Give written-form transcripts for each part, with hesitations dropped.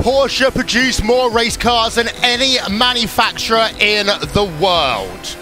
Porsche produce more race cars than any manufacturer in the world.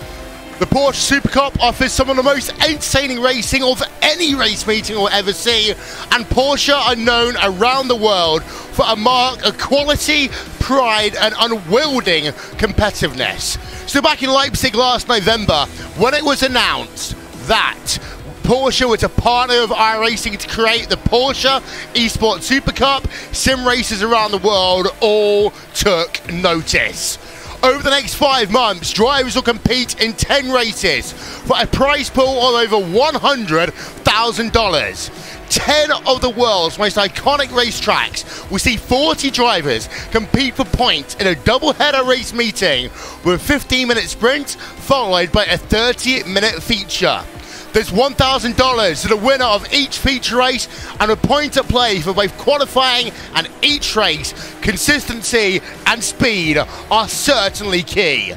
The Porsche Supercup offers some of the most entertaining racing of any race meeting you'll ever see, and Porsche are known around the world for a mark of quality, pride and unwielding competitiveness. So back in Leipzig last November, when it was announced that Porsche was a partner of iRacing to create the Porsche Esports Supercup, sim racers around the world all took notice. Over the next 5 months, drivers will compete in 10 races for a prize pool of over $100,000. 10 of the world's most iconic racetracks will see 40 drivers compete for points in a double-header race meeting with a 15-minute sprint followed by a 30-minute feature. There's $1,000 to the winner of each feature race and a point at play for both qualifying and each race. Consistency and speed are certainly key.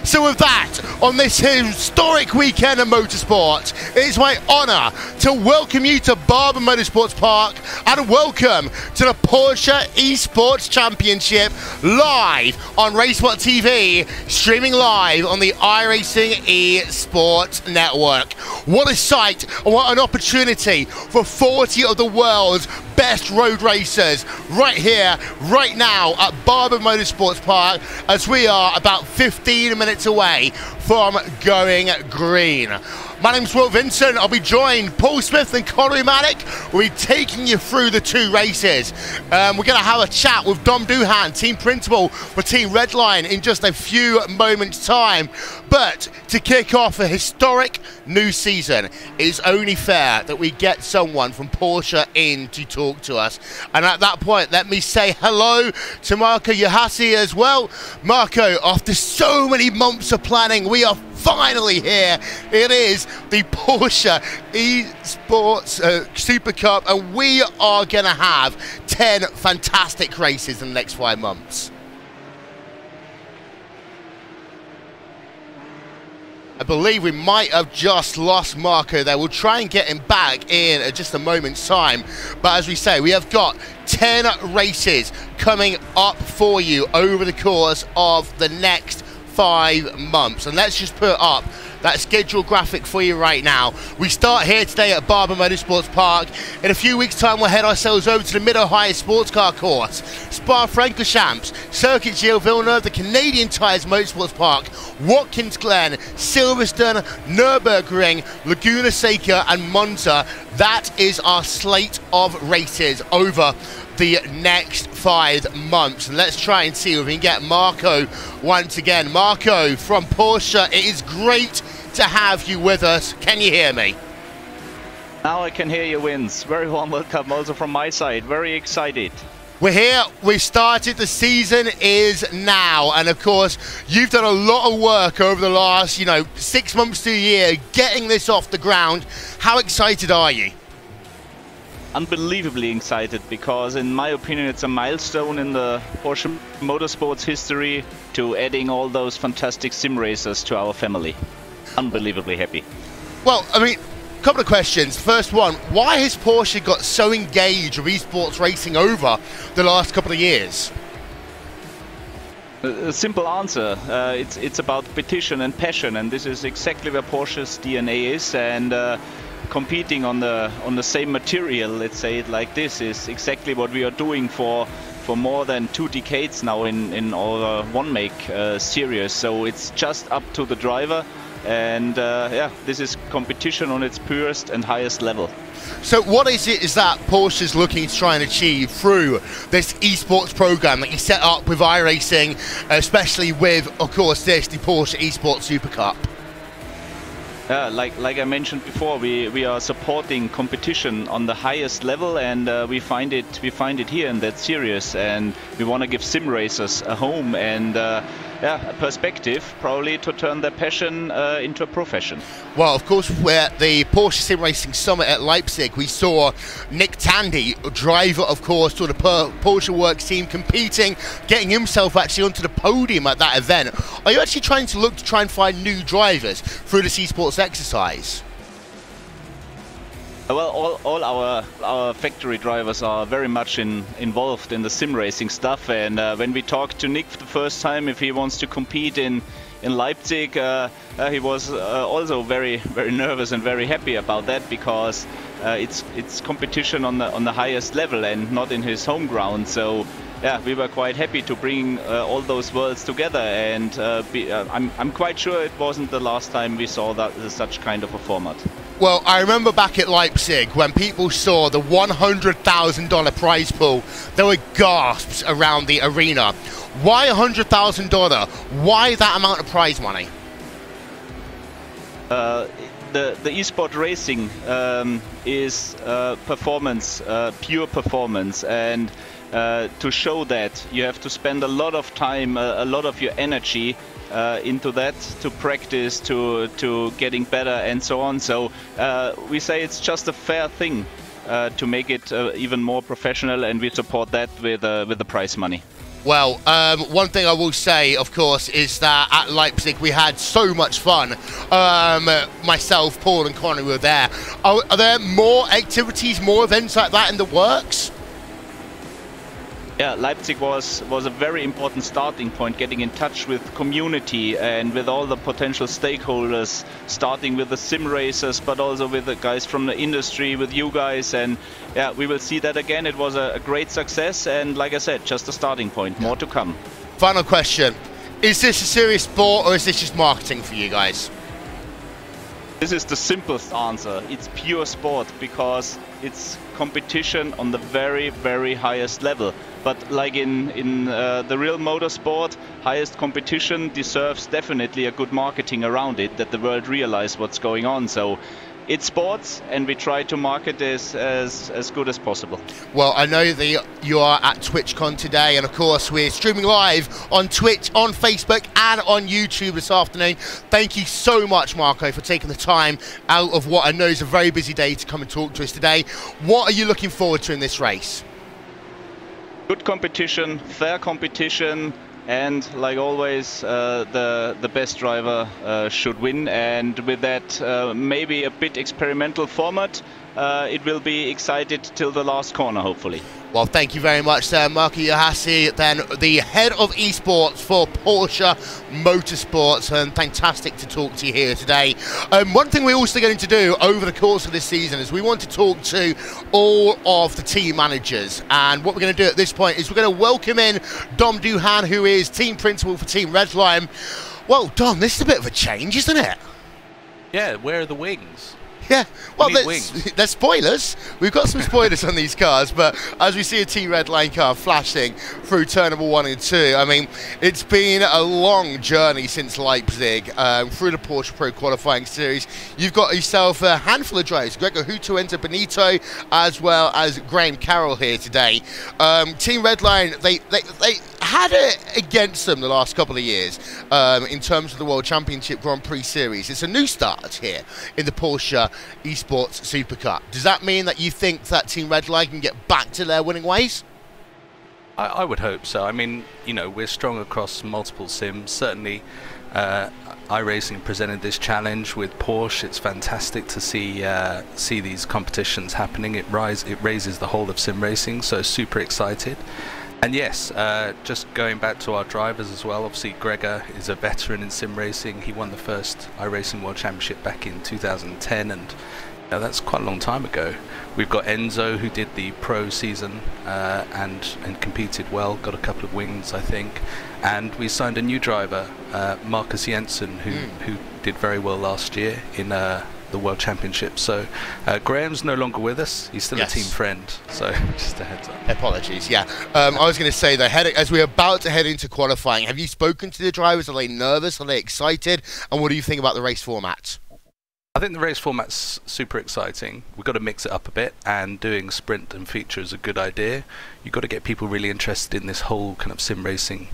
So with that, on this historic weekend of motorsport, it is my honour to welcome you to Barber Motorsports Park and welcome to the Porsche Esports Championship live on Racesport TV, streaming live on the iRacing Esports Network. What a sight and what an opportunity for 40 of the world's best road racers right here, right now at Barber Motorsports Park, as we are about 15 minutes away from going green. My name's Will Vincent. I'll be joined, Paul Smith and Connery Maddock. We'll be taking you through the 2 races. We're going to have a chat with Doohan, team principal for Team Redline, in just a few moments' time. But to kick off a historic new season, it is only fair that we get someone from Porsche in to talk to us. And at that point, let me say hello to Marco Ujhasi as well. Marco, after so many months of planning, we are finally here. It is the Porsche Esports Supercup, and we are going to have 10 fantastic races in the next 5 months. I believe we might have just lost Marco there. We'll try and get him back in at just a moment's time. But as we say, we have got 10 races coming up for you over the course of the next 5 months. And let's just put up that schedule graphic for you right now. We start here today at Barber Motorsports Park. In a few weeks' time, we'll head ourselves over to the Mid-Ohio Sports Car Course, Spa-Francorchamps, Circuit Gilles Villeneuve, the Canadian Tires Motorsports Park, Watkins Glen, Silverstone, Nürburgring, Laguna Seca and Monza. That is our slate of races over the next 5 months. And let's try and see if we can get Marco once again. Marco from Porsche, it is great to have you with us. Can you hear me? Now I can hear you, Vince. Very warm welcome also from my side. Very excited. We're here, we've started, the season is now, and of course you've done a lot of work over the last 6 months to a year getting this off the ground. How excited are you? Unbelievably excited, because in my opinion it's a milestone in the Porsche Motorsports history to adding all those fantastic sim racers to our family. Unbelievably happy. Well, I mean, a couple of questions. First one, why has Porsche got so engaged with esports racing over the last couple of years? A simple answer. It's about competition and passion, and this is exactly where Porsche's DNA is. And competing on the same material, let's say it like this, is exactly what we are doing for more than 2 decades now in our one-make series. So it's just up to the driver, and yeah, this is competition on its purest and highest level. So what is that Porsche's looking to try and achieve through this esports program that you set up with iRacing, especially with, of course, the Porsche Esports Supercup? Like I mentioned before, we are supporting competition on the highest level, and we find it here in that series, and we want to give sim racers a home and a perspective, probably, to turn their passion into a profession. Well, of course, we're at the Porsche Sim Racing Summit at Leipzig. We saw Nick Tandy, driver, of course, to the Porsche Works team, competing, getting himself actually onto the podium at that event. Are you actually trying to look to try and find new drivers through this esports exercise? Well, all our factory drivers are very much involved in the sim racing stuff, and when we talked to Nick the first time if he wants to compete in Leipzig, he was also very nervous and very happy about that, because it's competition on the highest level and not in his home ground. So yeah, we were quite happy to bring all those worlds together, and I'm quite sure it wasn't the last time we saw such kind of a format. Well, I remember back at Leipzig when people saw the $100,000 prize pool, there were gasps around the arena. Why $100,000? Why that amount of prize money? The esport racing is performance, pure performance, and to show that you have to spend a lot of time, a lot of your energy into that, to practice, to getting better and so on. So we say it's just a fair thing to make it even more professional, and we support that with the prize money. Well, one thing I will say, of course, is that at Leipzig we had so much fun. Myself, Paul and Connie were there. Are there more activities, more events like that in the works? Yeah, Leipzig was a very important starting point, getting in touch with community and with all the potential stakeholders, starting with the sim racers, but also with the guys from the industry, with you guys. And yeah, we will see that again. It was a great success, and like I said, just a starting point. More to come. Final question. Is this a serious sport, or is this just marketing for you guys? This is the simplest answer. It's pure sport, because it's competition on the very highest level. But like in the real motorsport, highest competition deserves definitely a good marketing around it, that the world realize what's going on. So it's sports, and we try to market this as good as possible. Well, I know that you are at TwitchCon today, and of course we're streaming live on Twitch, on Facebook and on YouTube this afternoon. Thank you so much, Marco, for taking the time out of what I know is a very busy day to come and talk to us today. What are you looking forward to in this race? Good competition, fair competition, and like always, the best driver should win. And with that, maybe a bit experimental format, it will be excited till the last corner, hopefully. Well, thank you very much, Marco Ujhasi, then the head of esports for Porsche Motorsports, and fantastic to talk to you here today. One thing we're also going to do over the course of this season is we want to talk to all of the team managers, and what we're going to do at this point is we're going to welcome in Dom Doohan, who is team principal for Team Redline. Well, Dom, this is a bit of a change, isn't it? Yeah, where are the wings? Yeah, well, there's spoilers. We've got some spoilers on these cars, but as we see a Team Redline car flashing through turn number 1 and 2, I mean, it's been a long journey since Leipzig, through the Porsche Pro Qualifying Series. You've got yourself a handful of drivers, Gregor Hutuenta Benito, as well as Graham Carroll here today. Team Redline, they had it against them the last couple of years in terms of the World Championship Grand Prix Series. It's a new start here in the Porsche Esports Supercup. Does that mean that you think that Team Redline can get back to their winning ways? I would hope so. I mean, you know, we're strong across multiple sims. Certainly, iRacing presented this challenge with Porsche. It's fantastic to see these competitions happening. It raises the whole of sim racing, so super excited. And yes, just going back to our drivers as well, obviously Gregor is a veteran in sim racing. He won the first iRacing World Championship back in 2010, and that's quite a long time ago. We've got Enzo, who did the pro season and competed well, got a couple of wins, I think. And we signed a new driver, Marcus Jensen, who did very well last year in the World Championship. So Graham's no longer with us. He's still a team friend, so just a heads up. Apologies. Yeah, I was going to say that as we're about to head into qualifying, have you spoken to the drivers? Are they nervous? Are they excited? And what do you think about the race format? I think the race format's super exciting. We've got to mix it up a bit, and doing sprint and feature is a good idea. You've got to get people really interested in this whole kind of sim racing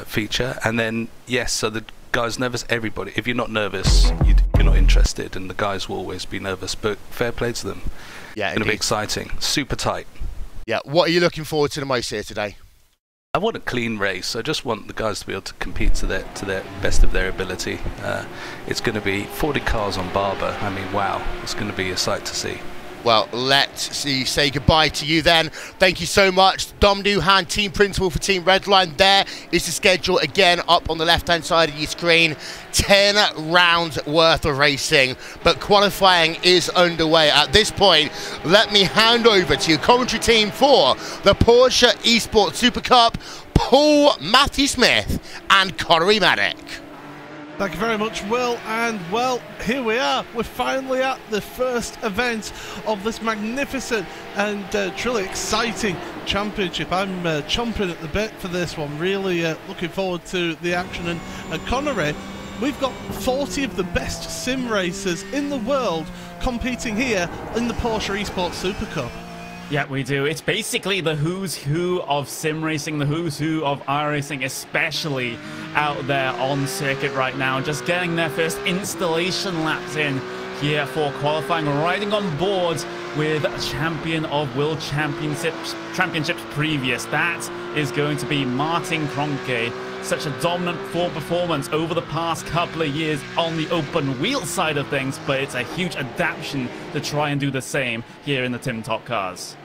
feature. And then, yes, so the guys nervous, everybody. If you're not nervous, you're not interested, and the guys will always be nervous, but fair play to them. Yeah, it's going to be exciting. Super tight. Yeah, what are you looking forward to the most here today? I want a clean race. I just want the guys to be able to compete to their best of their ability. It's going to be 40 cars on Barber. I mean, wow, it's going to be a sight to see. Well, let's say goodbye to you then. Thank you so much. Dom Doohan, team principal for Team Redline. There is the schedule again up on the left-hand side of your screen. 10 rounds worth of racing, but qualifying is underway. At this point, let me hand over to your commentary team for the Porsche Esports Super Cup, Paul Matthew Smith and Connery Maddock. Thank you very much, Will, and well, here we are. We're finally at the first event of this magnificent and truly exciting championship. I'm chomping at the bit for this one, really looking forward to the action. And Connery, we've got 40 of the best sim racers in the world competing here in the Porsche Esports Super Cup. Yeah, we do. It's basically the who's who of sim racing, the who's who of iRacing, especially out there on circuit right now. Just getting their first installation laps in here for qualifying, riding on board with champion of World Championships previous. That is going to be Martin Kroenke. Such a dominant performance over the past couple of years on the open wheel side of things, but it's a huge adaptation to try and do the same here in the Tim Top cars.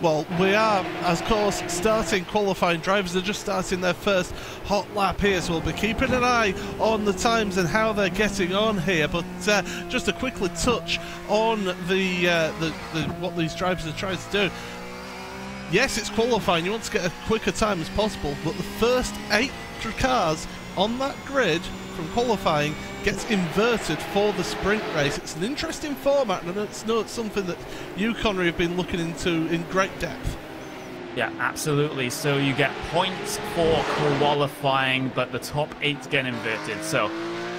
Well, we are, of course, starting qualifying. Drivers are just starting their first hot lap here, so we'll be keeping an eye on the times and how they're getting on here. But just to quickly touch on what these drivers are trying to do. Yes, it's qualifying. You want to get a quicker time as possible, but the first 8 cars on that grid from qualifying gets inverted for the sprint race. It's an interesting format, and it's something that you, Connery, have been looking into in great depth. Yeah, absolutely. So you get points for qualifying, but the top 8 get inverted. So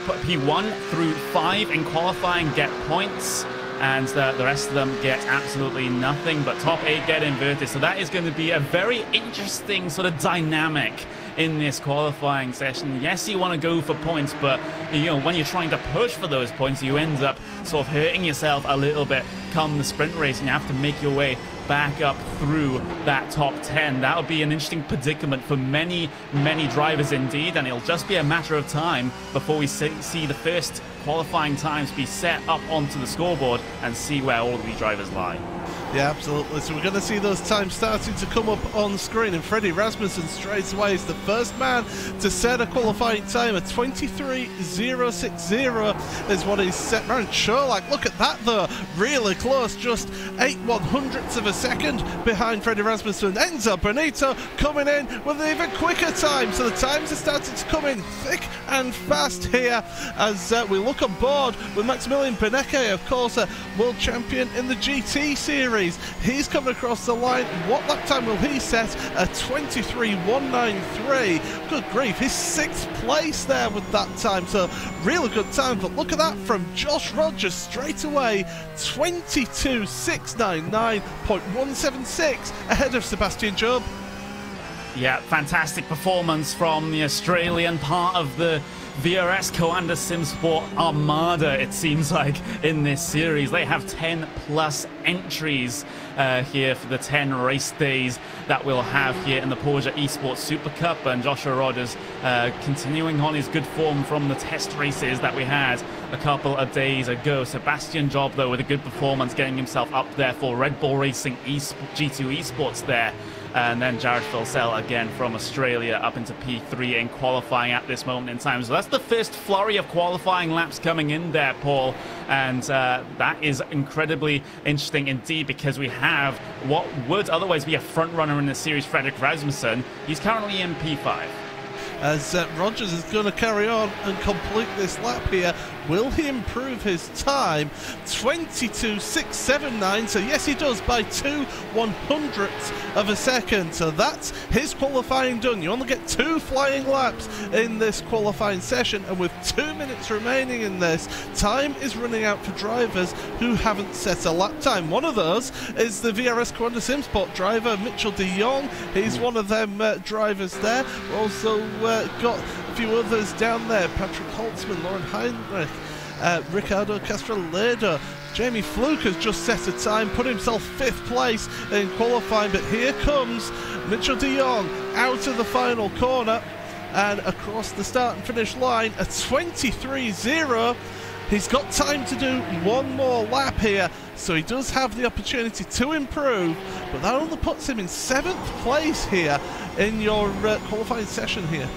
P1 through 5 in qualifying get points, and the rest of them get absolutely nothing, but top 8 get inverted. So that is going to be a very interesting sort of dynamic in this qualifying session. Yes, you want to go for points, but you know, when you're trying to push for those points, you end up sort of hurting yourself a little bit come the sprint race, and you have to make your way back up through that top 10. That would be an interesting predicament for many drivers indeed, and it'll just be a matter of time before we see the first qualifying times be set up onto the scoreboard and see where all of these drivers lie. Yeah, absolutely. So we're going to see those times starting to come up on screen, and Freddie Rasmussen straight away is the first man to set a qualifying time. A 23.060 is what he's set. Aaron Sherlock, look at that though, really close, just 8/100ths of a second behind Freddie Rasmussen. Enzo Benito coming in with an even quicker time, so the times are starting to come in thick and fast here as we look on board with Maximilian Benecke, of course, a world champion in the GT series. He's coming across the line. What lap time will he set? A 23.193. Good grief, he's 6th place there with that time, so really good time. But look at that from Josh Rogers straight away, 22.699.176 ahead of Sebastian Job. Yeah, fantastic performance from the Australian part of the VRS Coanda SimSport Armada, it seems like, in this series. They have 10 plus entries here for the 10 race days that we'll have here in the Porsche Esports Super Cup, and Joshua Rogers continuing on his good form from the test races that we had a couple of days ago. Sebastian Job, though, with a good performance, getting himself up there for Red Bull Racing G2 Esports there. And then Jared Filsell again from Australia up into P3 in qualifying at this moment in time. So that's the first flurry of qualifying laps coming in there, Paul. And that is incredibly interesting indeed, because we have what would otherwise be a front runner in the series, Fredrik Rasmussen. He's currently in P5. As Rogers is going to carry on and complete this lap here. Will he improve his time? 22.679. So yes, he does, by 2/100ths of a second. So that's his qualifying done. You only get 2 flying laps in this qualifying session, and with 2 minutes remaining in this, time is running out for drivers who haven't set a lap time. One of those is the VRS Coanda SimSport driver, Mitchell de Jong. He's one of them drivers there. We've also got a few others down there: Patrick Holtzman, Lauren Heinrich, Ricardo Castroleda. Jamie Fluke has just set a time, put himself 5th place in qualifying, but here comes Mitchell de Jong out of the final corner and across the start and finish line. A 23.0 He's got time to do one more lap here, so he does have the opportunity to improve, but that only puts him in 7th place here in your qualifying session here.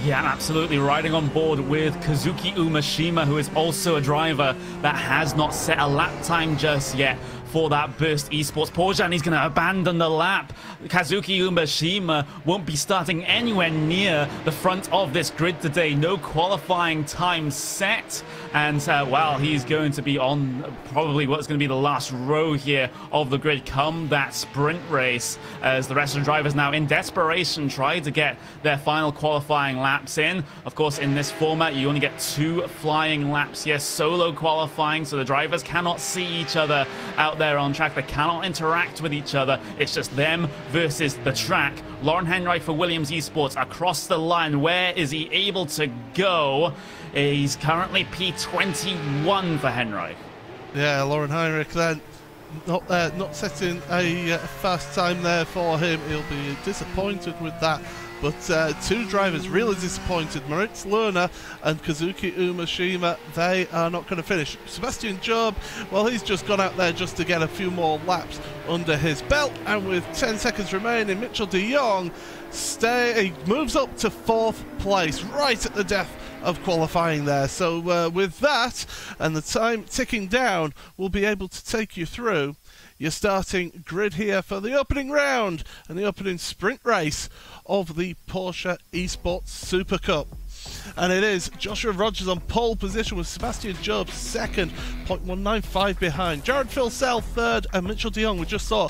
Yeah, absolutely. Riding on board with Kazuki Umeshima, who is also a driver that has not set a lap time just yet for that Burst Esports Porsche, and he's going to abandon the lap. Kazuki Umeshima won't be starting anywhere near the front of this grid today. No qualifying time set, and well, he's going to be on probably what's going to be the last row here of the grid come that sprint race, as the rest of the drivers now in desperation try to get their final qualifying laps in. Of course, in this format, you only get 2 flying laps here, solo qualifying, so the drivers cannot see each other out there on track. They cannot interact with each other. It's just them versus the track. Lauren Henry for Williams Esports across the line. Where is he able to go? He's currently P21 for Henry. Yeah, Lauren Heinrich then not setting a fast time there for him. He'll be disappointed with that. But 2 drivers really disappointed. Moritz Lerner and Kazuki Umeshima, they are not going to finish. Sebastian Job, well, he's just gone out there just to get a few more laps under his belt. And with 10 seconds remaining, Mitchell de Jong he moves up to 4th place, right at the death of qualifying there. So with that and the time ticking down, we'll be able to take you through your starting grid here for the opening round and the opening sprint race of the Porsche Esports Supercup. And it is Joshua Rogers on pole position with Sebastian Job second, 0.195 behind. Jared Filsell third, and Mitchell de Jong, we just saw,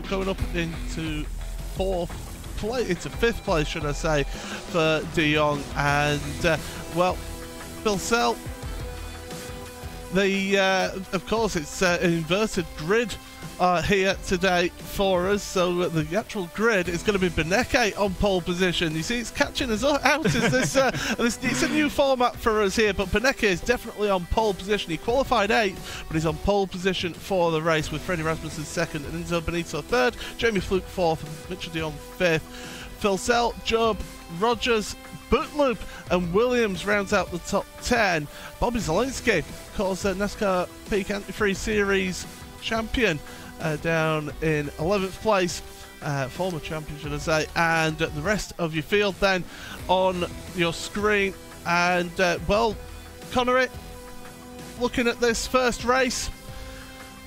going up into 5th place, should I say, for de Jong. And well, Filsell, of course, it's an inverted grid here today for us, so the actual grid is going to be Beneke on pole position. You see, it's catching us out as this, it's a new format for us here, but Beneke is definitely on pole position. He qualified 8th, but he's on pole position for the race with Freddie Rasmussen 2nd and Enzo Benito 3rd, Jamie Fluke 4th, and Mitchell de Jong 5th. Filsell, Job, Rogers, Bootloop and Williams rounds out the top 10. Bobby Zielinski, of course, NASCAR Peak Anti-Free Series champion, down in 11th place, former champion, should I say, and the rest of your field then on your screen. And well, Connery, looking at this first race,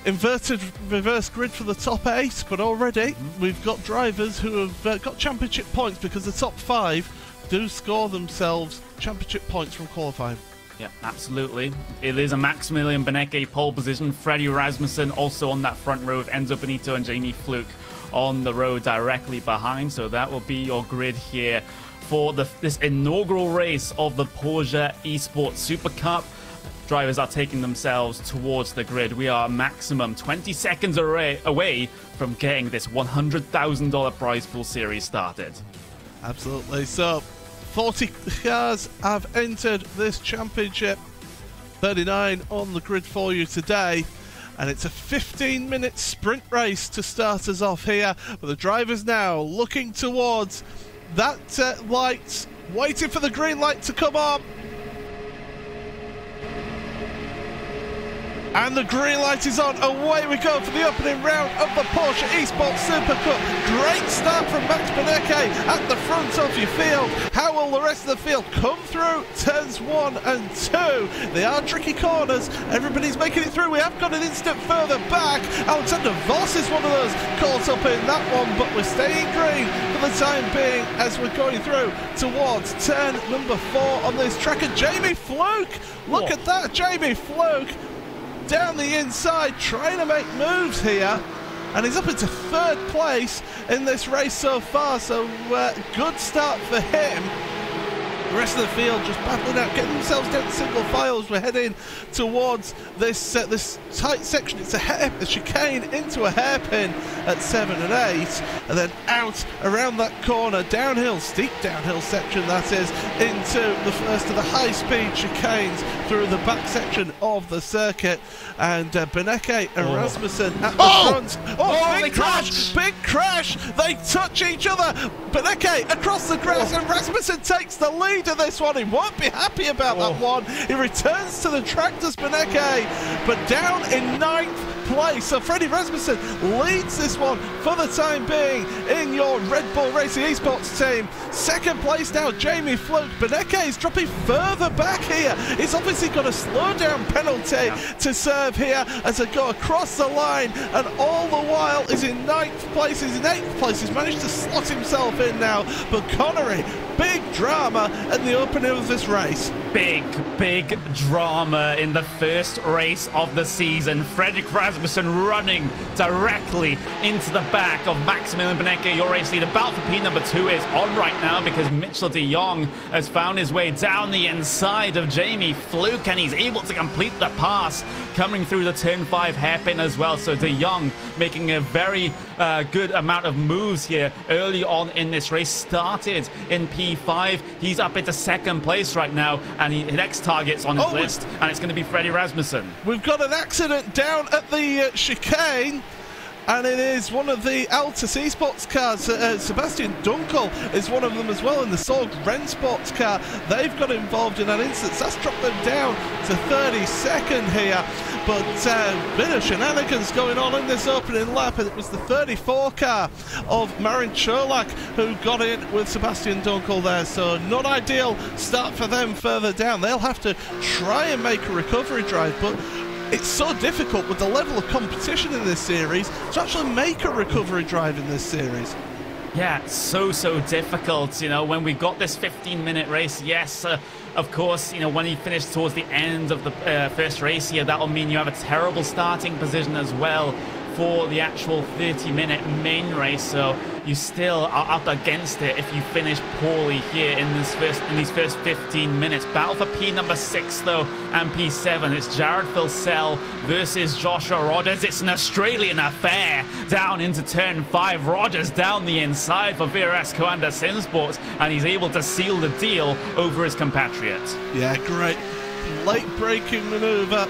inverted reverse grid for the top 8, but already we've got drivers who have got championship points, because the top 5 do score themselves championship points from qualifying. Yeah, absolutely. It is a Maximilian Beneke pole position. Freddie Rasmussen also on that front row with Enzo Benito and Jamie Fluke on the row directly behind. So that will be your grid here for this inaugural race of the Porsche Esports Super Cup. Drivers are taking themselves towards the grid. We are maximum 20 seconds away from getting this $100,000 prize pool series started. Absolutely. So 40 cars have entered this championship, 39 on the grid for you today, and it's a 15-minute sprint race to start us off here, but the drivers now looking towards that light, waiting for the green light to come on. And the green light is on. Away we go for the opening round of the Porsche Esports Super Cup. Great start from Max Beneke at the front of your field. How will the rest of the field come through turns 1 and 2? They are tricky corners. Everybody's making it through. We have got an instant further back. Alexander Voss is one of those caught up in that one, but we're staying green for the time being as we're going through towards turn number 4 on this track. And Jamie Fluke, look at that, Jamie Fluke down the inside trying to make moves here, and he's up into 3rd place in this race so far, so good start for him. The rest of the field just battling out, getting themselves down to single file as we're heading towards this this tight section. It's a chicane into a hairpin at 7 and 8, and then out around that corner, downhill, steep downhill section that is, into the first of the high-speed chicanes through the back section of the circuit. And Beneke and Rasmussen at the front. Big crash! Big crash! They touch each other. Beneke across the grass, and Rasmussen takes the lead side of this one. He won't be happy about that one. He returns to the track, does Beneke, but down in 9th place. So Freddie Rasmussen leads this one for the time being in your Red Bull Racing Esports team. 2nd place now, Jamie Fluke. Beneke is dropping further back here. He's obviously got a slow down penalty to serve here as they go across the line, and all the while is in 9th place. He's in 8th place. He's managed to slot himself in now. But Connery, big drama at the opening of this race. Big drama in the first race of the season. Frederick Rasmussen running directly into the back of Maximilian Beneke, your race leader. Battle for P2 is on right now because Mitchell de Jong has found his way down the inside of Jamie Fluke, and he's able to complete the pass coming through the turn 5 hairpin as well. So de Jong making a very good amount of moves here early on in this race. Started in P5. He's up into 2nd place right now, and his next target's on his list, and it's going to be Freddie Rasmussen. We've got an accident down at the chicane, and it is one of the Altus Esports cars. Sebastian Dunkel is one of them as well in the Sorg Rennsports car. They've got involved in that instance. That's dropped them down to 32nd here. But bit of shenanigans going on in this opening lap, and it was the 34 car of Marin Cholak who got in with Sebastian Dunkel there. So not ideal start for them further down. They'll have to try and make a recovery drive, but it's so difficult with the level of competition in this series to actually make a recovery drive in this series. Yeah, so difficult. You know, when we got this 15-minute race, yes, of course, you know, when you finish towards the end of the first race here, that'll mean you have a terrible starting position as well for the actual 30-minute main race. So you still are up against it if you finish poorly here in these first 15 minutes. Battle for P6 though, and P7. It's Jared Filsell versus Joshua Rogers. It's an Australian affair down into turn 5. Rogers down the inside for VRS Coanda Simsports, and he's able to seal the deal over his compatriot. Yeah, great late braking maneuver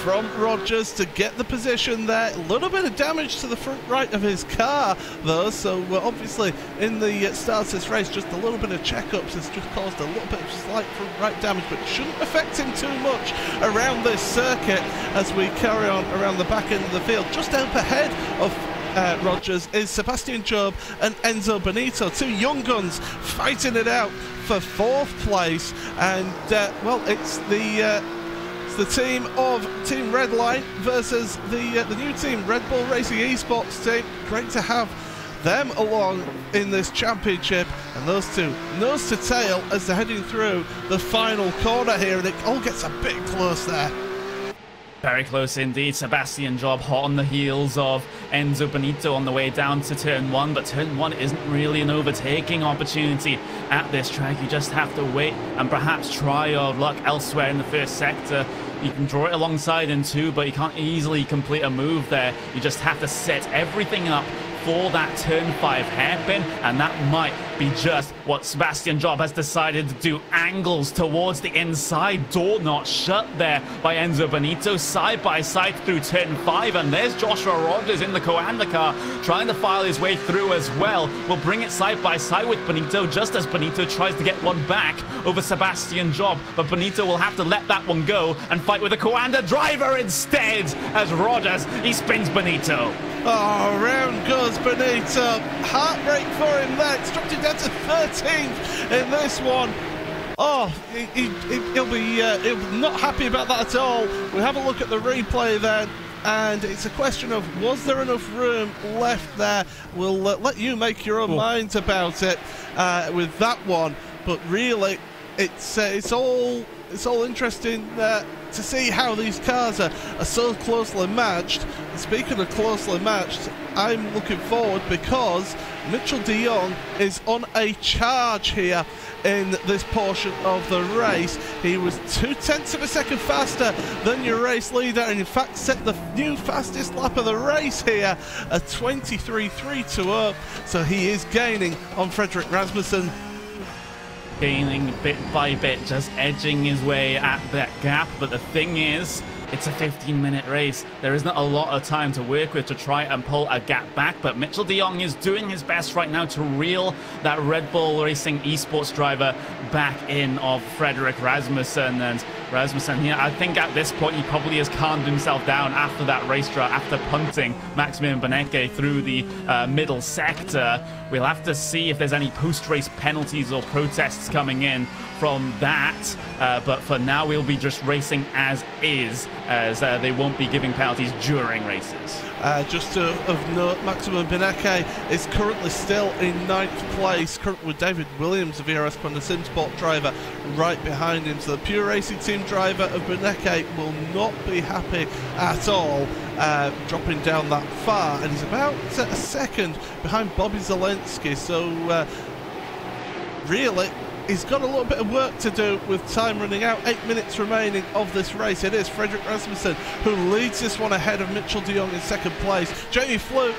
from Rogers to get the position there. A little bit of damage to the front right of his car though, so obviously in the start of this race, just a little bit of checkups has just caused a little bit of slight front right damage, but shouldn't affect him too much around this circuit as we carry on around the back end of the field. Just up ahead of Rogers is Sebastian Job and Enzo Benito, two young guns fighting it out for 4th place, and well, it's the team of Team Redline versus the new team, Red Bull Racing Esports team. Great to have them along in this championship, and those two nose to tail as they're heading through the final corner here, and it all gets a bit close there. Very close indeed. Sebastian Job hot on the heels of Enzo Benito on the way down to turn 1, but turn 1 isn't really an overtaking opportunity at this track. You just have to wait and perhaps try your luck elsewhere in the first sector. You can draw it alongside in 2, but you can't easily complete a move there. You just have to set everything up for that turn 5 hairpin, and that might be just what Sebastian Job has decided to do. Angles towards the inside, door not shut there by Enzo Benito, side by side through turn 5, and there's Joshua Rogers in the Coanda car trying to file his way through as well. We'll bring it side by side with Benito just as Benito tries to get one back over Sebastian Job, but Benito will have to let that one go and fight with the Coanda driver instead as Rogers, he spins Benito. Oh, round goes Benito. Heartbreak for him there. It's dropped him down to 13th in this one. Oh, he'll be not happy about that at all. We'll have a look at the replay then, and it's a question of, was there enough room left there? We'll let you make your own minds about it with that one. But really, it's all interesting to see how these cars are so closely matched. And speaking of closely matched, I'm looking forward because Mitchell de Jong is on a charge here in this portion of the race. He was 0.2 of a second faster than your race leader, and in fact set the new fastest lap of the race here, a 23.320. So he is gaining on Frederick Rasmussen. Gaining bit by bit, just edging his way at that gap. But the thing is, it's a 15-minute race. There isn't a lot of time to work with to try and pull a gap back, but Mitchell de Jong is doing his best right now to reel that Red Bull Racing Esports driver back in of Frederick Rasmussen. And Rasmussen here, I think at this point he probably has calmed himself down after that race draw, after punting Maximilian Benecke through the middle sector. We'll have to see if there's any post-race penalties or protests coming in from that, but for now we'll be just racing as is, as they won't be giving penalties during races. Just of note, Maximilian Benecke is currently still in 9th place, currently with David Williams, the VRS Honda Simsport driver, right behind him. So the Pure Racing Team driver of Benecke will not be happy at all, dropping down that far, and he's about a second behind Bobby Zelensky. So really, he's got a little bit of work to do with time running out. 8 minutes remaining of this race. It is Frederick Rasmussen who leads this one ahead of Mitchell de Jong in 2nd place. Jamie Fluke,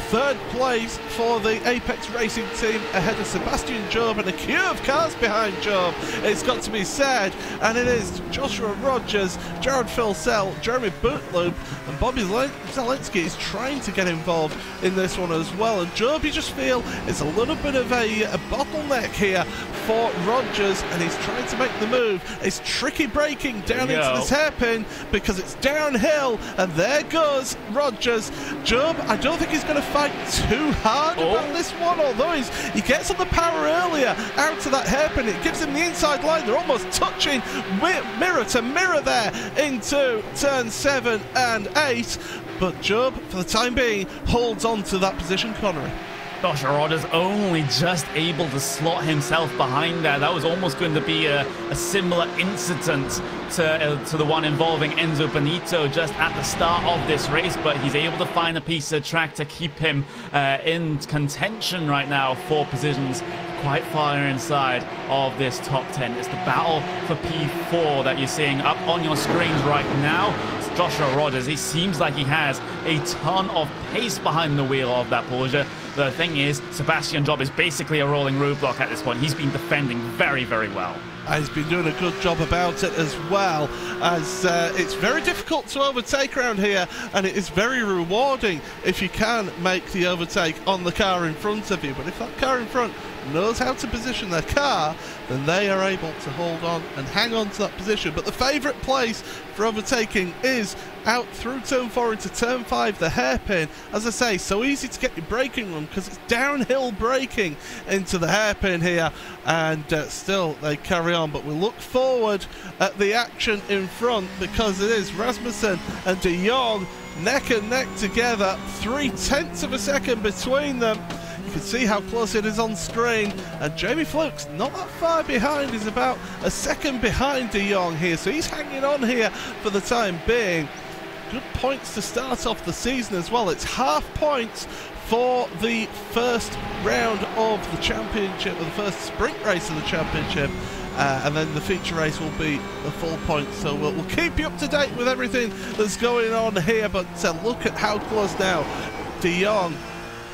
3rd place for the Apex Racing Team, ahead of Sebastian Job, and a queue of cars behind Job, it's got to be said. And it is Joshua Rogers, Jared Filsell, Jeremy Bootloop, and Bobby Zelensky is trying to get involved in this one as well. And Job, you just feel, is a little bit of a bottleneck here for Rogers, and he's trying to make the move. It's tricky braking down into this hairpin because it's downhill, and there goes Rogers. Job, I don't think he's going to fight too hard about this one, although he gets on the power earlier out to that hairpin. It gives him the inside line. They're almost touching mirror to mirror there into turn 7 and 8, but Job, for the time being, holds on to that position, Connery. Joshua Rogers only just able to slot himself behind there. That was almost going to be a similar incident to the one involving Enzo Benito just at the start of this race, but he's able to find a piece of track to keep him in contention right now for positions quite far inside of this top 10. It's the battle for P4 that you're seeing up on your screens right now. It's Joshua Rogers. He seems like he has a ton of pace behind the wheel of that Porsche. The thing is, Sebastian Job is basically a rolling roadblock at this point. He's been defending very, very well. He's been doing a good job about it as well, as it's very difficult to overtake around here, and it is very rewarding if you can make the overtake on the car in front of you. But if that car in front knows how to position their car, then they are able to hold on and hang on to that position. But the favourite place for overtaking is out through turn 4 into turn 5, the hairpin. As I say, so easy to get your braking room because it's downhill braking into the hairpin here, and still they carry on. But we look forward at the action in front, because it is Rasmussen and de Jong neck and neck together, 0.3 of a second between them. You can see how close it is on screen, and Jamie Fluke's not that far behind. He's about a second behind de Jong here, so he's hanging on here for the time being. Good points to start off the season as well. It's half points for the first round of the championship, or the first sprint race of the championship, and then the feature race will be the full points. So we'll keep you up to date with everything that's going on here, but look at how close now de Jong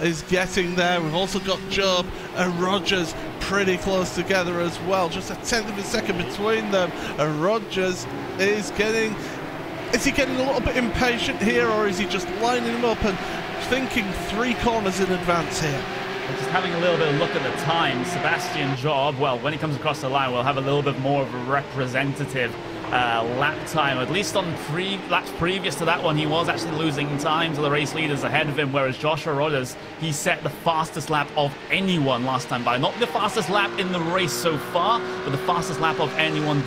is getting there. We've also got Job and Rogers pretty close together as well, just a 1/10 of a second between them, and Rogers is getting... Is he getting a little bit impatient here, or is he just lining them up and thinking 3 corners in advance here? Just having a little bit of a look at the time, Sebastian Job, well, when he comes across the line, we'll have a little bit more of a representative lap time. At least on 3 laps previous to that one, he was actually losing time to the race leaders ahead of him, whereas Joshua Rogers, he set the fastest lap of anyone last time by. Not the fastest lap in the race so far, but the fastest lap of anyone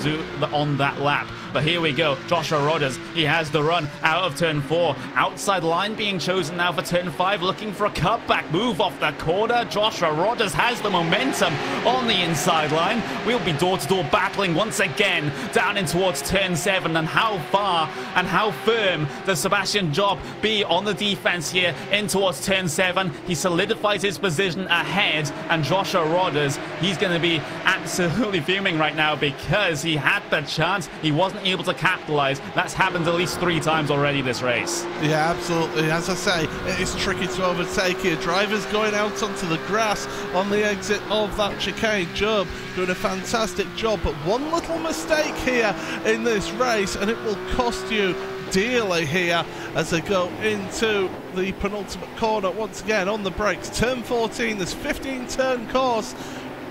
on that lap. But here we go, Joshua Rogers, he has the run out of turn 4. Outside line being chosen now for turn 5, looking for a cutback move off the corner. Joshua Rogers has the momentum on the inside line. We'll be door-to-door battling once again down in towards turn 7. And how far and how firm does Sebastian Job be on the defense here in towards turn 7? He solidifies his position ahead, and Joshua Rogers, he's going to be absolutely fuming right now because he had the chance. He wasn't able to capitalize. That's happened at least 3 times already this race. Yeah, absolutely. As I say, it is tricky to overtake here. Drivers going out onto the grass on the exit of that chicane. Job doing a fantastic job, but one little mistake here in this race and it will cost you dearly here as they go into the penultimate corner once again on the brakes. Turn 14, this 15-turn course,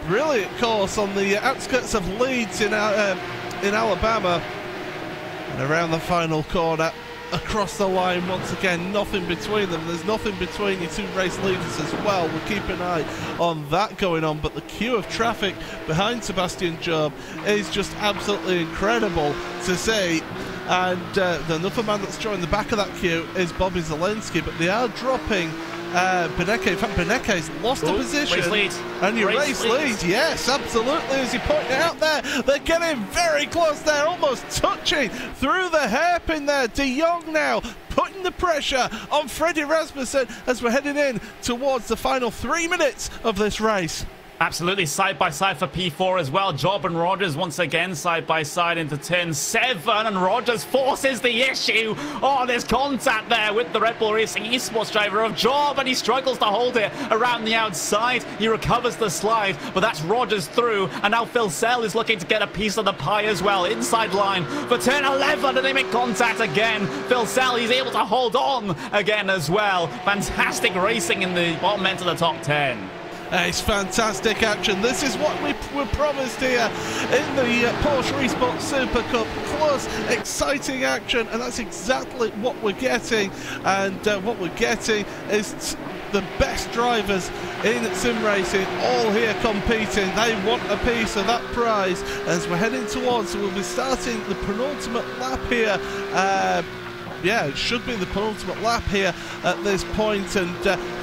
brilliant course on the outskirts of Leeds in Alabama. And around the final corner, across the line once again, nothing between them. There's nothing between your two race leaders as well. We'll keep an eye on that going on, but the queue of traffic behind Sebastian Job is just absolutely incredible to see. And another man that's joined the back of that queue is Bobby Zelensky, but they are dropping Beneke. In fact, Beneke's lost a position. Race lead. And your race lead, yes, absolutely. As you pointed out there, they're getting very close there, almost touching through the hairpin there. De Jong now putting the pressure on Freddie Rasmussen as we're heading in towards the final 3 minutes of this race. Absolutely, side by side for P4 as well. Job and Rogers once again side by side into turn 7, and Rogers forces the issue. Oh, there's contact there with the Red Bull Racing Esports driver of Job, and he struggles to hold it around the outside. He recovers the slide, but that's Rogers through, and now Phil Sell is looking to get a piece of the pie as well. Inside line for turn 11, and they make contact again. Phil Sell, he's able to hold on again as well. Fantastic racing in the bottom end of the top 10. It's fantastic action. This is what we were promised here in the Porsche Esports Supercup. Close, exciting action, and that's exactly what we're getting. And what we're getting is the best drivers in sim racing all here competing. They want a piece of that prize as we're heading towards. We'll be starting the penultimate lap here. Yeah, it should be the penultimate lap here at this point, and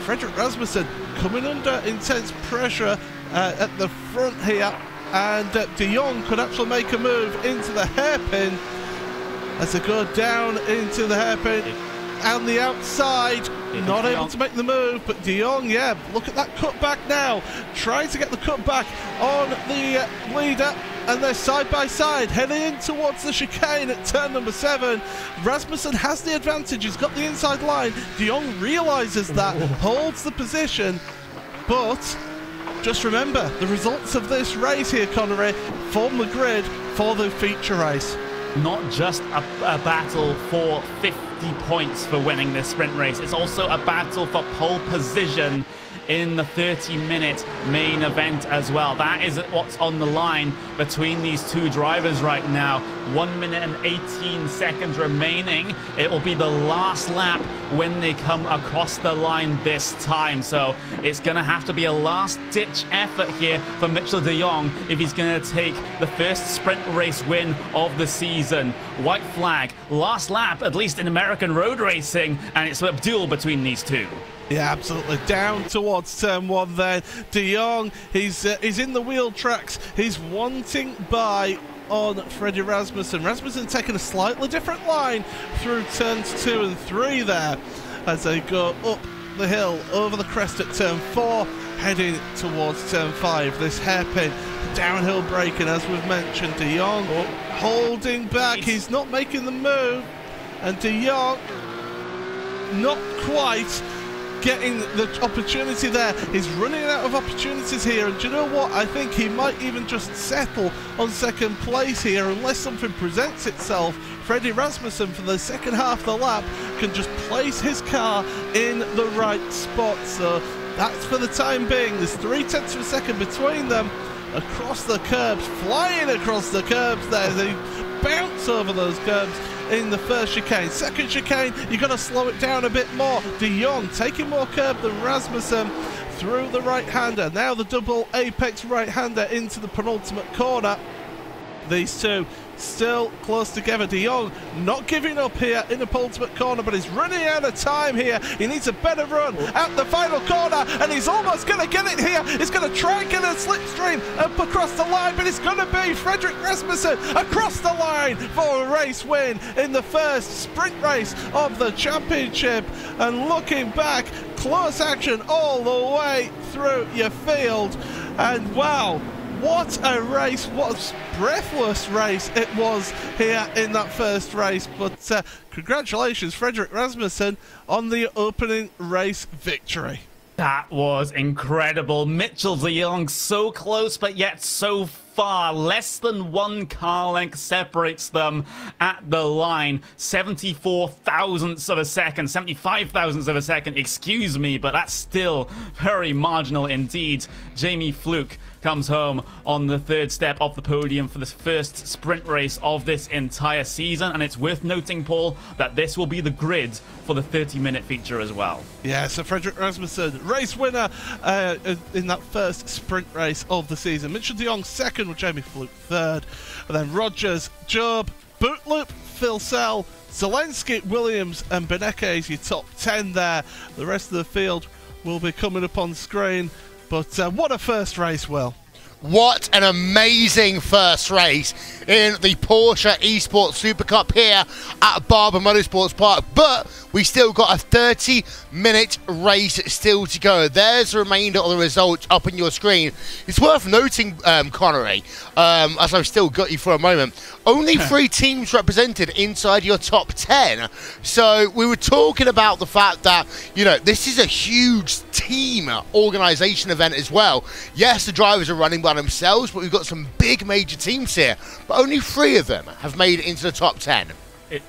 Frederick Rasmussen coming under intense pressure at the front here, and De Jong could actually make a move into the hairpin as they go down into the hairpin and the outside. Not able to make the move, but De Jong, yeah, look at that cutback now, trying to get the cutback on the leader, and they're side by side heading in towards the chicane at turn number 7. Rasmussen has the advantage, he's got the inside line. De Jong realises that, holds the position, but just remember the results of this race here, Connery, form the grid for the feature race. Not just a battle for 50 points for winning this sprint race, it's also a battle for pole position in the 30-minute main event as well. That is what's on the line between these two drivers right now. 1 minute and 18 seconds remaining. It will be the last lap when they come across the line this time. So it's going to have to be a last-ditch effort here for Mitchell de Jong if he's going to take the first sprint race win of the season. White flag, last lap, at least in American road racing, and it's a duel between these two. Yeah, absolutely. Down towards turn 1 then. De Jong, he's in the wheel tracks. He's wanting by on Freddie Rasmussen. Rasmussen taking a slightly different line through turns 2 and 3 there as they go up the hill over the crest at turn 4, heading towards turn 5. This hairpin downhill braking, as we've mentioned. De Jong holding back. He's not making the move, and De Jong not quite getting the opportunity there. He's running out of opportunities here, and do you know what? I think he might even just settle on second place here unless something presents itself. Freddie Rasmussen for the second half of the lap can just place his car in the right spot. So that's for the time being. There's 0.3 of a second between them. Across the curbs, flying across the curbs there. They bounce over those curbs in the first chicane. Second chicane, you've got to slow it down a bit more. De Jong taking more curb than Rasmussen through the right-hander. Now the double apex right-hander into the penultimate corner. These two still close together. De Jong not giving up here in the penultimate corner, but he's running out of time here. He needs a better run out the final corner, and he's almost going to get it here. He's going to try and get a slipstream up across the line, but it's going to be Frederick Rasmussen across the line for a race win in the first sprint race of the championship. And looking back, close action all the way through your field, and wow, what a race, what a breathless race it was here in that first race. But congratulations, Frederick Rasmussen, on the opening race victory. That was incredible. Mitchell de Jong so close, but yet so far. Less than 1 car length separates them at the line. 74 thousandths of a second, 75 thousandths of a second, excuse me, but that's still very marginal indeed. Jamie Fluke comes home on the 3rd step of the podium for this first sprint race of this entire season, and it's worth noting, Paul, that this will be the grid for the 30-minute feature as well. Yeah, so Frederick Rasmussen, race winner in that first sprint race of the season. Mitchell de Jong second with Jamie Fluke third, and then Rogers, Job, Bootloop, Phil Sell, Zelensky, Williams and Beneke is your top 10 there. The rest of the field will be coming up on screen. But what a first race, Will. What an amazing first race in the Porsche Esports Supercup here at Barber Motorsports Park. But we still got a 30-minute race still to go. There's the remainder of the results up on your screen. It's worth noting, Connery, as I've still got you for a moment, only 3 teams represented inside your top 10. So we were talking about the fact that, you know, this is a huge team organisation event as well. Yes, the drivers are running by themselves, but we've got some big major teams here. But only 3 of them have made it into the top 10.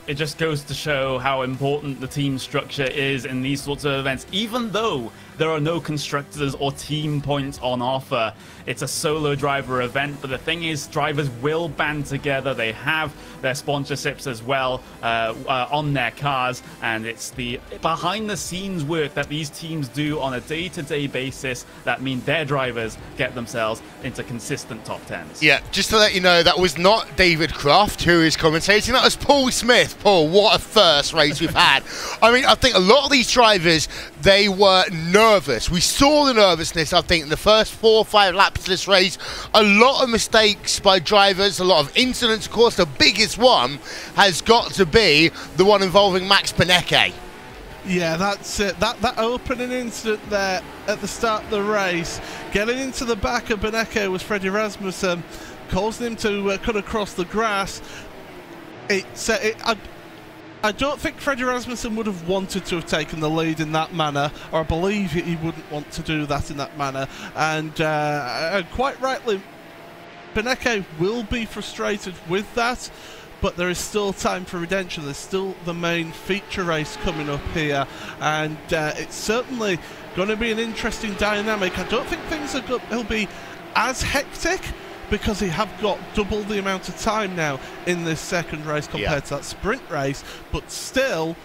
It just goes to show how important the team structure is in these sorts of events. Even though there are no constructors or team points on offer, it's a solo driver event. But the thing is, drivers will band together. They have their sponsorships as well on their cars, and it's the behind-the-scenes work that these teams do on a day-to-day basis that mean their drivers get themselves into consistent top 10s. Yeah, just to let you know, that was not David Croft who is commentating. That was Paul Smith. Paul, what a first race we've had. I mean, I think a lot of these drivers, they were nervous. We saw the nervousness, I think, in the first 4 or 5 laps of this race. A lot of mistakes by drivers, a lot of incidents. Of course, the biggest one has got to be the one involving Max Beneke. Yeah, that's it. That opening incident there at the start of the race, getting into the back of Beneke was Freddie Rasmussen, causing him to cut across the grass. I don't think Freddie Rasmussen would have wanted to have taken the lead in that manner, or I believe he wouldn't want to do that in that manner. And quite rightly, Beneke will be frustrated with that, but there is still time for redemption. There's still the main feature race coming up here, and it's certainly going to be an interesting dynamic. I don't think things will be as hectic, because he have got double the amount of time now in this second race compared to that sprint race. But still,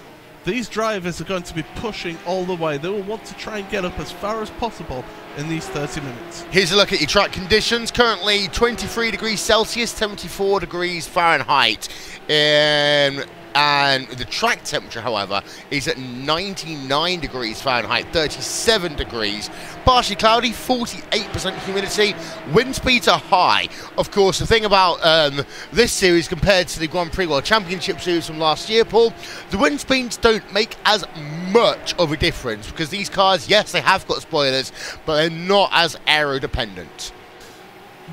these drivers are going to be pushing all the way. They will want to try and get up as far as possible in these 30 minutes. Here's a look at your track conditions. Currently 23 degrees Celsius, 74 degrees Fahrenheit. And the track temperature, however, is at 99 degrees Fahrenheit, 37 degrees. Partially cloudy, 48% humidity. Wind speeds are high. Of course, the thing about this series compared to the Grand Prix World Championship series from last year, Paul, the wind speeds don't make as much of a difference because these cars, yes, they have got spoilers, but they're not as aero-dependent.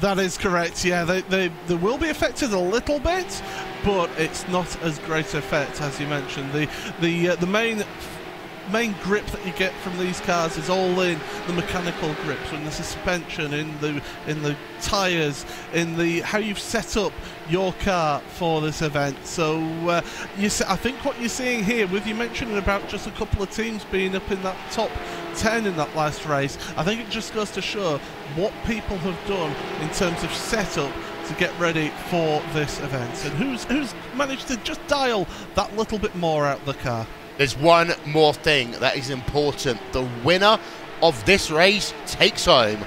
That is correct, yeah. They will be affected a little bit, but it's not as great effect as you mentioned. The main grip that you get from these cars is all in the mechanical grips, in the suspension, in the tyres, in the how you've set up your car for this event. So I think what you're seeing here, with you mentioning about just a couple of teams being up in that top 10 in that last race, I think it just goes to show what people have done in terms of setup to get ready for this event, and who's managed to just dial that little bit more out of the car. There's one more thing that is important. The winner of this race takes home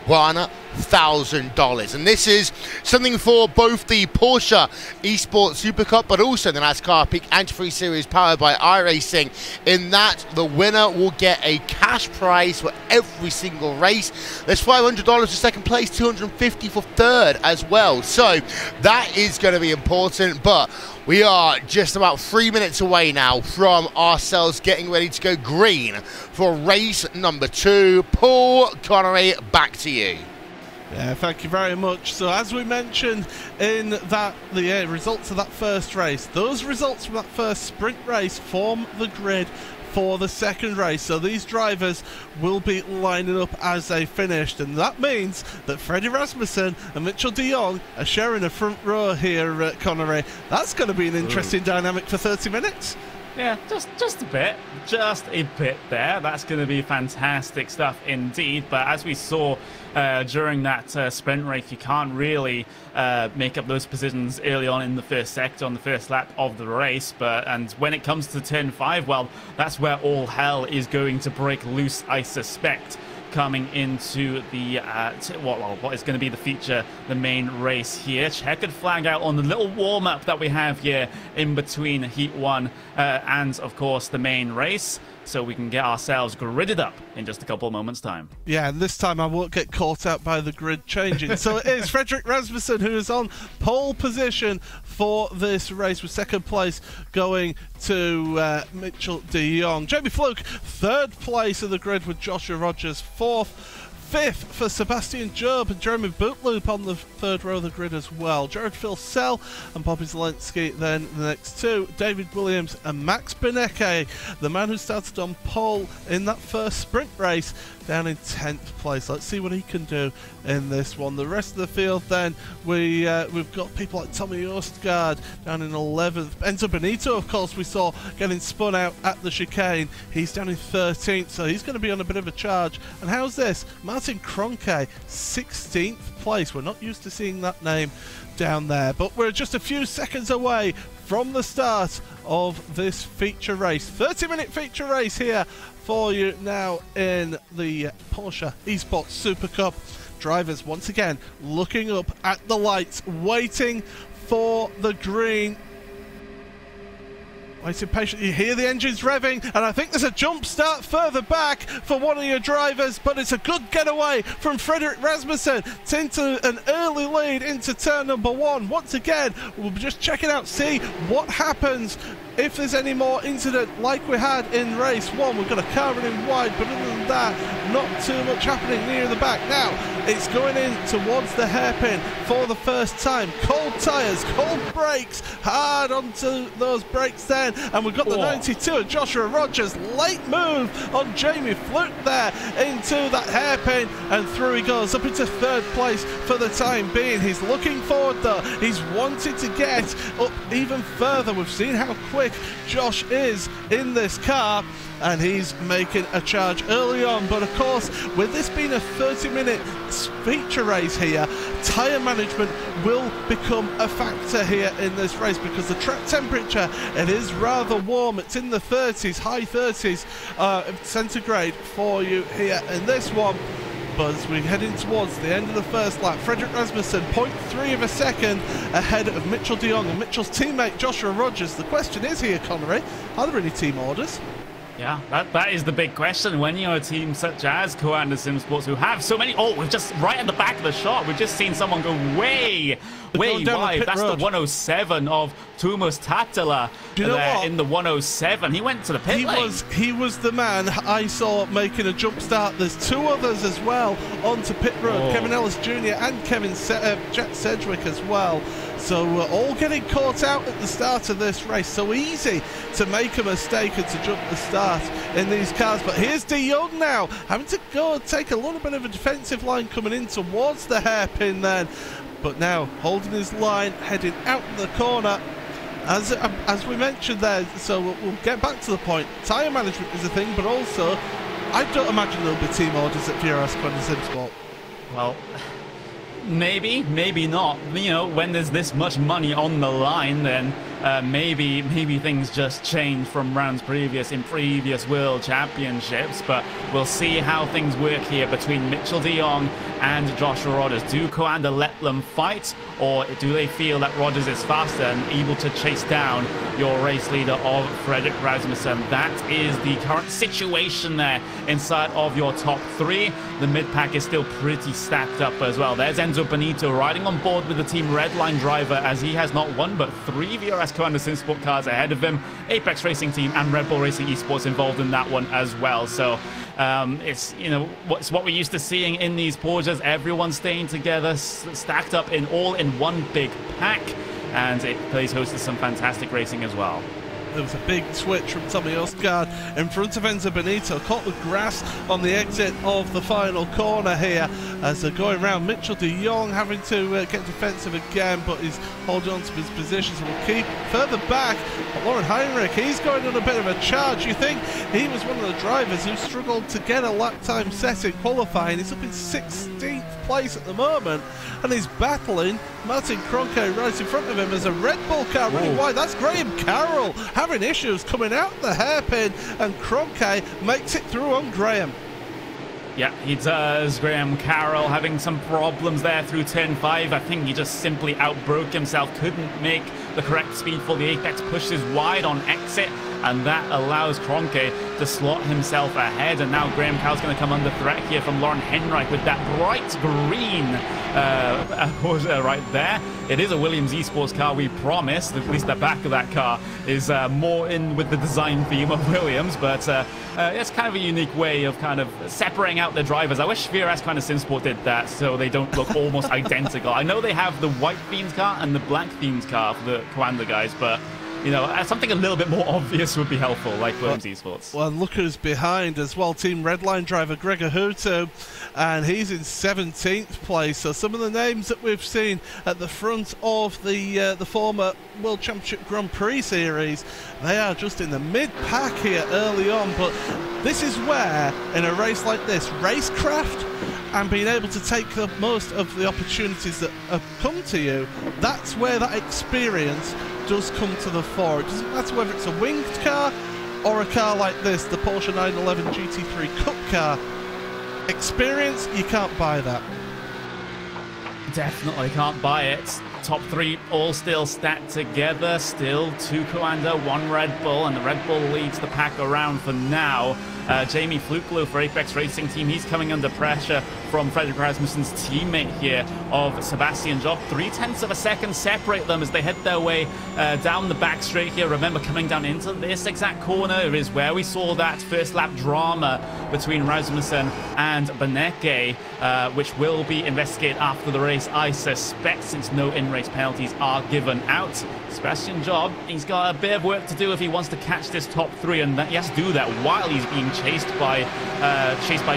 $1,000, and this is something for both the Porsche Esports Super Cup but also the NASCAR Peak Antifreeze Series powered by iRacing, in that the winner will get a cash prize for every single race. There's $500 for second place, $250 for third as well, so that is going to be important. But we are just about 3 minutes away now from ourselves getting ready to go green for race number 2. Paul Connery, back to you. Yeah, thank you very much. So as we mentioned in the results of that first race, those results from that first sprint race form the grid for the second race. So these drivers will be lining up as they finished, and that means that Freddie Rasmussen and Mitchell de Jong are sharing a front row here at Connery. That's going to be an interesting dynamic for 30 minutes. Yeah, just a bit there. That's going to be fantastic stuff indeed. But as we saw during that sprint race, you can't really make up those positions early on in the first sector, on the first lap of the race. And when it comes to turn 5, well, that's where all hell is going to break loose, I suspect, coming into the what is going to be the main race here. Checkered flag out on the little warm-up that we have here in between Heat 1 and, of course, the main race, so we can get ourselves gridded up in just a couple of moments' time. Yeah, and this time I won't get caught out by the grid changing. So it is Frederick Rasmussen who is on pole position for this race, with second place going to Mitchell de Jong. Jamie Fluke, third place of the grid with Joshua Rogers, fourth. Fifth for Sebastian Job and Jeremy Bootloop on the third row of the grid as well. Jared Filsell and Bobby Zelensky then the next two. David Williams and Max Benecke, the man who started on pole in that first sprint race, down in 10th place. Let's see what he can do in this one. The rest of the field then, we've got people like Tommy Ostgaard down in 11th. Enzo Benito, of course, we saw getting spun out at the chicane. He's down in 13th, so he's going to be on a bit of a charge. And how's this? Martin Kroenke, 16th place. We're not used to seeing that name down there, but we're just a few seconds away from the start of this feature race. 30-minute feature race here for you now in the Porsche Esports Super Cup. Drivers once again looking up at the lights, waiting for the green. Waiting patiently, you hear the engines revving, and I think there's a jump start further back for one of your drivers, but it's a good getaway from Frederick Rasmussen into an early lead into turn number 1. Once again, we'll be just checking out, see what happens if there's any more incident like we had in race 1. We've got a car running wide, but other than that, not too much happening near the back. Now, it's going in towards the hairpin for the first time. Cold tyres, cold brakes, hard onto those brakes then, and we've got the 92 of Joshua Rogers. Late move on Jamie Fluke there into that hairpin, and through he goes up into third place for the time being. He's looking forward though. He's wanted to get up even further. We've seen how quick Josh is in this car, and he's making a charge early on. But of course, with this being a 30-minute feature race here, tyre management will become a factor here in this race, because the track temperature, it is rather warm. It's in the 30s, high 30s centigrade for you here in this one. But as we're heading towards the end of the first lap, Frederick Rasmussen 0.3 of a second ahead of Mitchell de Jong and Mitchell's teammate Joshua Rogers. The question is here, Connery, are there any team orders? Yeah, that is the big question. When you're a team such as Co-Anderson Sports, who have so many... Oh, we've just, right at the back of the shot, we've just seen someone go way wide. That's the 107 of Tuomas Tattila in the 107. He went to the pit lane. He was the man I saw making a jump start. There's two others as well onto pit road. Kevin Ellis Jr. and Jack Sedgwick as well. So we're all getting caught out at the start of this race. So easy to make a mistake and to jump the start in these cars. But here's de Jong now, having to go and take a little bit of a defensive line coming in towards the hairpin then. But now holding his line, heading out the corner. As we mentioned there, so we'll get back to the point. Tyre management is a thing, but also I don't imagine there'll be team orders at VRS Simsport. Well, maybe not. You know, when there's this much money on the line, then maybe things just change from rounds in previous World Championships. But we'll see how things work here between Mitchell de Jong and Joshua Rogers. Do Co-Ander let them fight, or do they feel that Rogers is faster and able to chase down your race leader of Fredrik Rasmussen. That is the current situation there inside of your top 3. The mid-pack is still pretty stacked up as well. There's Enzo Benito riding on board with the Team Redline driver, as he has not one but 3 VRS Co-Under SimSport cars ahead of him. Apex Racing Team and Red Bull Racing Esports involved in that one as well. So it's, you know, it's what we're used to seeing in these Porsches. Everyone staying together, stacked up all in one big pack, and it plays host to some fantastic racing as well. There was a big switch from Tommy Østgaard in front of Enzo Benito, caught with grass on the exit of the final corner here as they're going around. Mitchell de Jong having to get defensive again, but he's holding on to his position, so we'll keep further back. But Lauren Heinrich, he's going on a bit of a charge. You think he was one of the drivers who struggled to get a lap time set in qualifying. He's up in 16th place at the moment, and he's battling Martin Kroenke right in front of him as a Red Bull car running wide. That's Graham Carroll having issues coming out the hairpin, and Kroenke makes it through on Graham. Yeah, he does. Graham Carroll having some problems there through turn 5. I think he just simply outbroke himself, couldn't make the correct speed for the apex, pushes wide on exit, and that allows Kroenke to slot himself ahead. And now Graham Carroll's going to come under threat here from Lauren Henrich with that bright green Porsche right there. It is a Williams Esports car, we promised. At least the back of that car is more in with the design theme of Williams, but it's kind of a unique way of kind of separating out the drivers. I wish VRS kind of SimSport did that so they don't look almost identical. I know they have the white themed car and the black themed car for the Co-Anda guys, but you know, something a little bit more obvious would be helpful, like Williams Esports. Well, look who's behind as well. Team Redline driver Gregor Hutu, and he's in 17th place. So some of the names that we've seen at the front of the former World Championship Grand Prix series, they are just in the mid-pack here early on. But this is where, in a race like this, racecraft and being able to take the most of the opportunities that have come to you, that's where that experience does come to the fore. It doesn't matter whether it's a winged car or a car like this, the Porsche 911 GT3 Cup car. Experience, you can't buy that. Definitely can't buy it. Top 3 all still stacked together, still 2 Co-Anda, 1 Red Bull, and the Red Bull leads the pack around for now. Jamie Fluke for Apex Racing Team, he's coming under pressure from Fredrik Rasmussen's teammate here of Sebastian Job. 0.3 of a second separate them as they head their way down the back straight here. Remember, coming down into this exact corner is where we saw that first lap drama between Rasmussen and Beneke, which will be investigated after the race, I suspect, since no in-race penalties are given out. Sebastian Job, he's got a bit of work to do if he wants to catch this top 3, and he has to do that while he's being chased by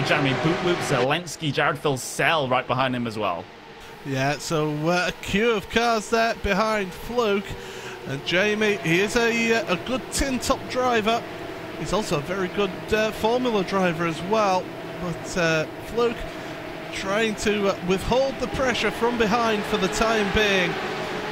Jeremy Bootloop, Zelensky, Jared Filsell right behind him as well. Yeah, so a queue of cars there behind Fluke, and Jamie, he is a good tin top driver. He's also a very good Formula driver as well, but Fluke trying to withhold the pressure from behind for the time being.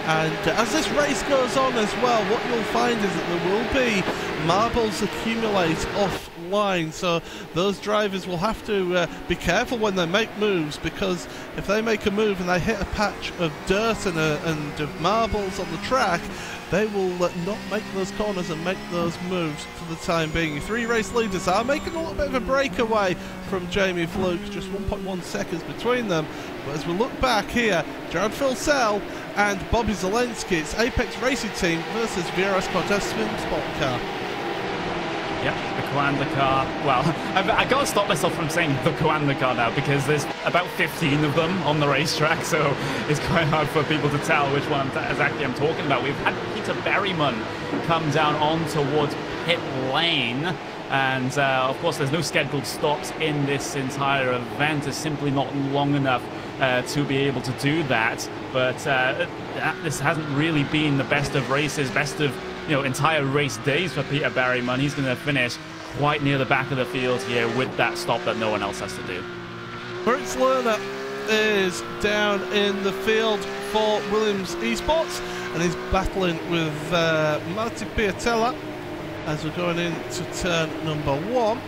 And as this race goes on as well, what you'll find is that there will be marbles accumulate offline, so those drivers will have to be careful when they make moves, because if they make a move and they hit a patch of dirt and of marbles on the track, they will not make those corners and make those moves for the time being. 3 race leaders are making a little bit of a breakaway from Jamie Fluke, just 1.1 seconds between them. But as we look back here, Jared Filsell and Bobby Zelensky, it's Apex Racing Team versus VRS Co-Anda SimSport car. Yep, the Co-Anda car. Well, I got to stop myself from saying the Co-Anda car now, because there's about 15 of them on the racetrack, so it's quite hard for people to tell which one exactly I'm talking about. We've had Peter Berryman come down on towards pit lane, and of course there's no scheduled stops in this entire event. It's simply not long enough to be able to do that, but this hasn't really been the best of races, best of entire race days for Peter Berryman. He's going to finish quite near the back of the field here with that stop that no one else has to do. Fritz Lerner is down in the field for Williams Esports, and he's battling with Marti Piatella as we're going into turn number 1.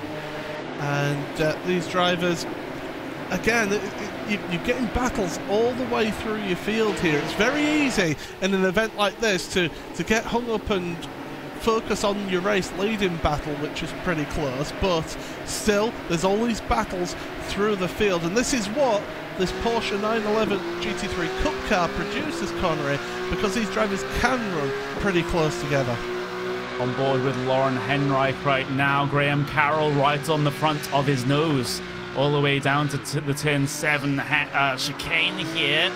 And these drivers, again, you're getting battles all the way through your field here. It's very easy in an event like this to get hung up and focus on your race leading battle, which is pretty close, but still, there's all these battles through the field, and this is what this Porsche 911 GT3 Cup car produces, Connery, because these drivers can run pretty close together. On board with Lauren Henrich right now. Graham Carroll right on the front of his nose, all the way down to the turn 7 chicane here.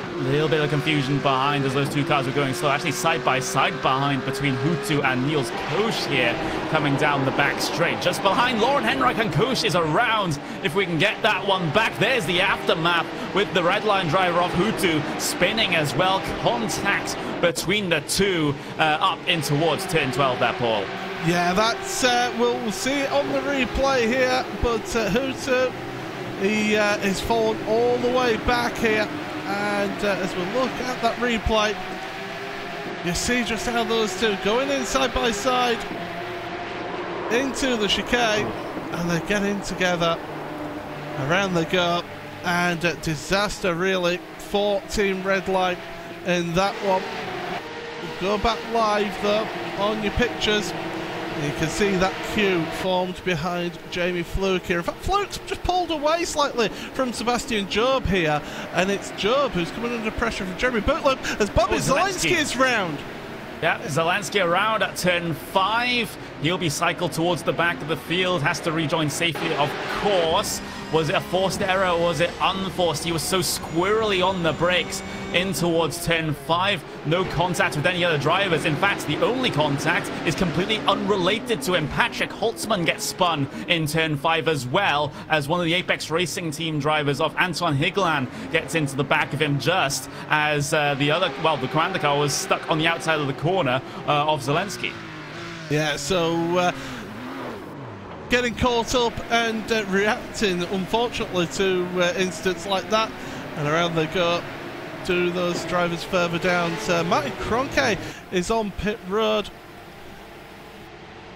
A little bit of confusion behind as those two cars were going slow. Actually side by side behind between Hutu and Niels Koch here, coming down the back straight. Just behind Lauren Henrich, and Koch is around. If we can get that one back. There's the aftermath with the red line driver of Hutu spinning as well. Contact between the two up in towards turn 12 there, Paul. Yeah, that's we'll see it on the replay here, but Hutu, he is fallen all the way back here. And as we look at that replay, you see just how those two going in side by side into the chicane, and they're getting together. Around they go, and disaster really for Team Redline in that one. We'll go back live though on your pictures. You can see that queue formed behind Jamie Fluke here. In fact, Fluke's just pulled away slightly from Sebastian Job here, and it's Job who's coming under pressure from Jeremy Butler as Bobby Zelensky is round. Yeah, Zelensky around at turn 5. He'll be cycled towards the back of the field, has to rejoin safely, of course. Was it a forced error or was it unforced? He was so squirrely on the brakes in towards turn 5. No contact with any other drivers. In fact, the only contact is completely unrelated to him. Patrick Holtzman gets spun in turn 5 as well, as one of the Apex Racing team drivers of Antoine Higlan gets into the back of him just as the commander car was stuck on the outside of the corner of Zelensky. Yeah, so getting caught up and reacting, unfortunately, to incidents like that. And around they go to those drivers further down. So Martin Cronke is on pit road.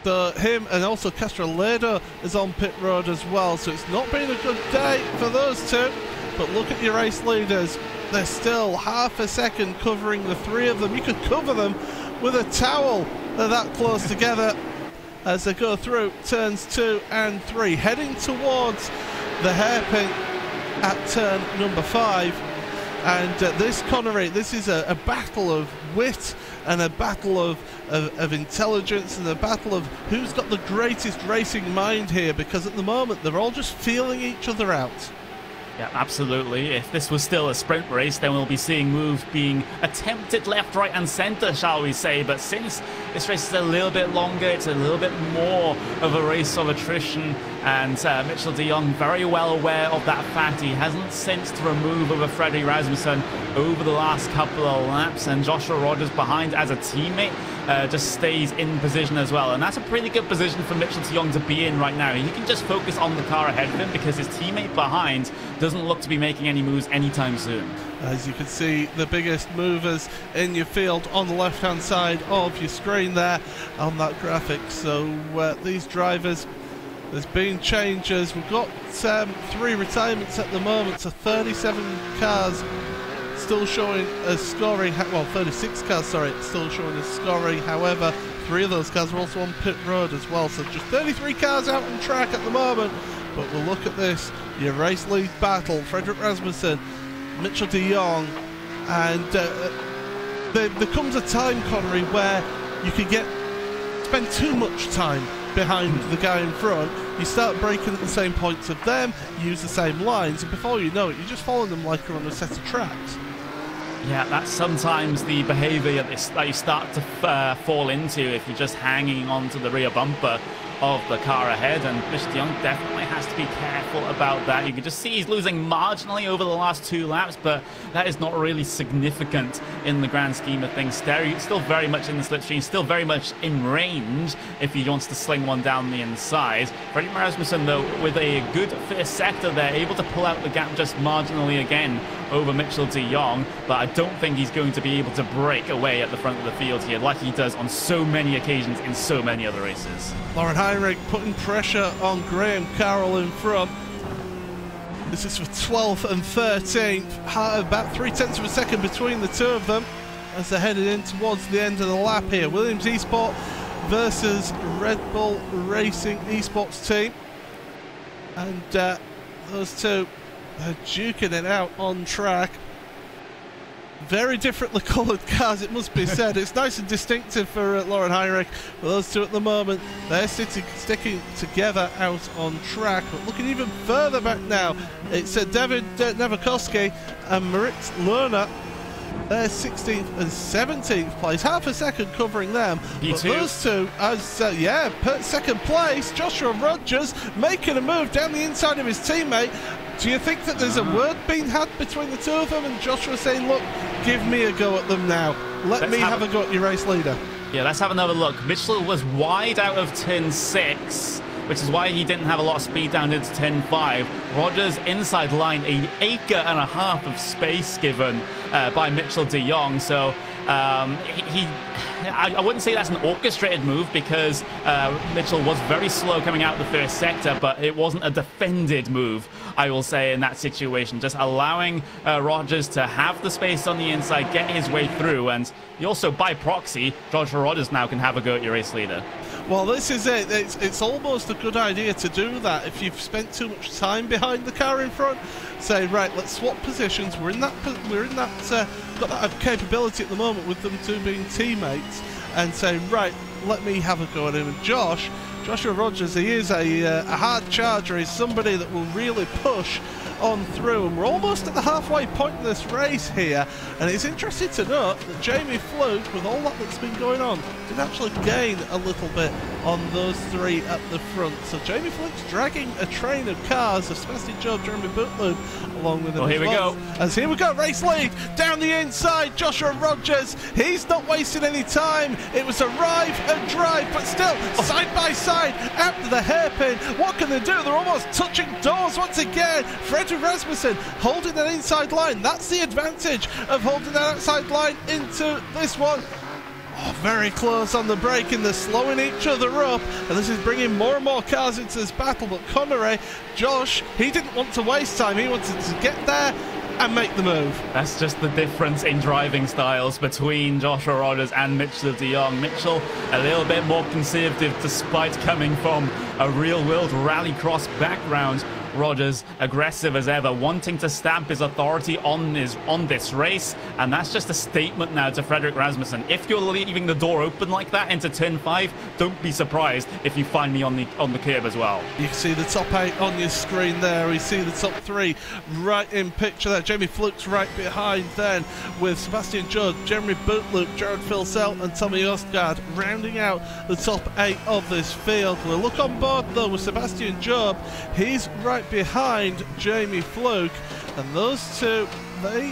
So him and also Castrolado is on pit road as well. So it's not been a good day for those two. But look at your race leaders. They're still half a second covering the three of them. You could cover them with a towel. They're that close together as they go through turns 2 and 3, heading towards the hairpin at turn number 5. And this, Connery, this is a battle of wit and a battle of intelligence and a battle of who's got the greatest racing mind here, because at the moment they're all just feeling each other out. Yeah, absolutely. If this was still a sprint race, then we'll be seeing moves being attempted left, right and centre, shall we say. But since this race is a little bit longer, it's a little bit more of a race of attrition. And Mitchell de Jong very well aware of that fact. He hasn't sensed a remove over Freddie Rasmussen over the last couple of laps. And Joshua Rogers behind as a teammate just stays in position as well. And that's a pretty good position for Mitchell de Jong to be in right now. He can just focus on the car ahead of him because his teammate behind doesn't look to be making any moves anytime soon. As you can see, the biggest movers in your field on the left-hand side of your screen there on that graphic. So these drivers, there's been changes. We've got 3 retirements at the moment, so 37 cars still showing as scoring, well 36 cars, sorry, still showing as scoring. However, 3 of those cars are also on pit road as well, so just 33 cars out on track at the moment. But we'll look at this, your race lead battle, Frederick Rasmussen, Mitchell de Jong, and there comes a time, Connery, where you can spend too much time behind the guy in front. You start braking at the same points of them, use the same lines, and before you know it, you're just following them like you're on a set of tracks. Yeah, that's sometimes the behaviour that you start to fall into if you're just hanging onto the rear bumper of the car ahead, and Mitchell de Jong definitely has to be careful about that. You can just see he's losing marginally over the last 2 laps, but that is not really significant in the grand scheme of things. Still very much in the slipstream, still very much in range if he wants to sling one down the inside. Freddie Rasmussen, though, with a good first sector there, able to pull out the gap just marginally again over Mitchell de Jong, but I don't think he's going to be able to break away at the front of the field here like he does on so many occasions in so many other races. Lauren Heinrich putting pressure on Graham Carroll in front. This is for 12th and 13th, about 0.3 of a second between the two of them. as they're headed in towards the end of the lap here. Williams Esports versus Red Bull Racing Esports team. And those two are duking it out on track. Very differently coloured cars, it must be said. It's nice and distinctive for Lauren Heinrich. But those two at the moment, they're sticking together out on track. But looking even further back now, it's David Navakowski and Moritz Lerner. They're 16th and 17th place, half a second covering them. But those two, as second place, Joshua Rogers making a move down the inside of his teammate. Do you think that there's a word being had between the two of them, and Joshua saying, look, give me a go at them now. Let's have a go at your race leader. Yeah, let's have another look. Mitchell was wide out of turn 6, which is why he didn't have a lot of speed down into turn 5. Rogers inside line, an acre and a half of space given by Mitchell de Jong. So I wouldn't say that's an orchestrated move, because Mitchell was very slow coming out of the first sector, but it wasn't a defended move, I will say, in that situation. Just allowing Rogers to have the space on the inside, get his way through, and he also, by proxy, Joshua Rogers now can have a go at your race leader. Well, this is it. It's almost a good idea to do that if you've spent too much time behind the car in front. Say, right, let's swap positions. We're in that got that capability at the moment with them two being teammates, and say, right, let me have a go at him. And Joshua Rogers, he is a hard charger. He's somebody that will really push on through, and we're almost at the halfway point in this race here. And it's interesting to note that Jamie Fluke, with all that's been going on, did actually gain a little bit on those three at the front. So Jamie Fluke's dragging a train of cars of Sebastian Job, Jeremy Bootloop along with him. Well, here we go. As here we go, race lead down the inside. Joshua Rogers, he's not wasting any time. It was arrive and drive, but still side by side after the hairpin. What can they do? They're almost touching doors once again. Fredrik Rasmussen holding that inside line. That's the advantage of holding that outside line into this one. Oh, very close on the brake, and they're slowing each other up, and this is bringing more and more cars into this battle. But Connery, Josh, he didn't want to waste time. He wanted to get there and make the move. That's just the difference in driving styles between Joshua Rogers and Mitchell de Jong. Mitchell a little bit more conservative despite coming from a real-world rallycross background. Rogers aggressive as ever, wanting to stamp his authority on this race, and that's just a statement now to Fredrik Rasmussen. If you're leaving the door open like that into turn 5, don't be surprised if you find me on the curb as well. You can see the top 8 on your screen there. We see the top 3 right in picture there. Jamie Fluke's right behind then, with Sebastian Judd, Jeremy Bootloop, Jared Filsell and Tommy Ostgaard rounding out the top 8 of this field. We'll look on board though with Sebastian Judd. He's right behind Jamie Fluke, and those two, they're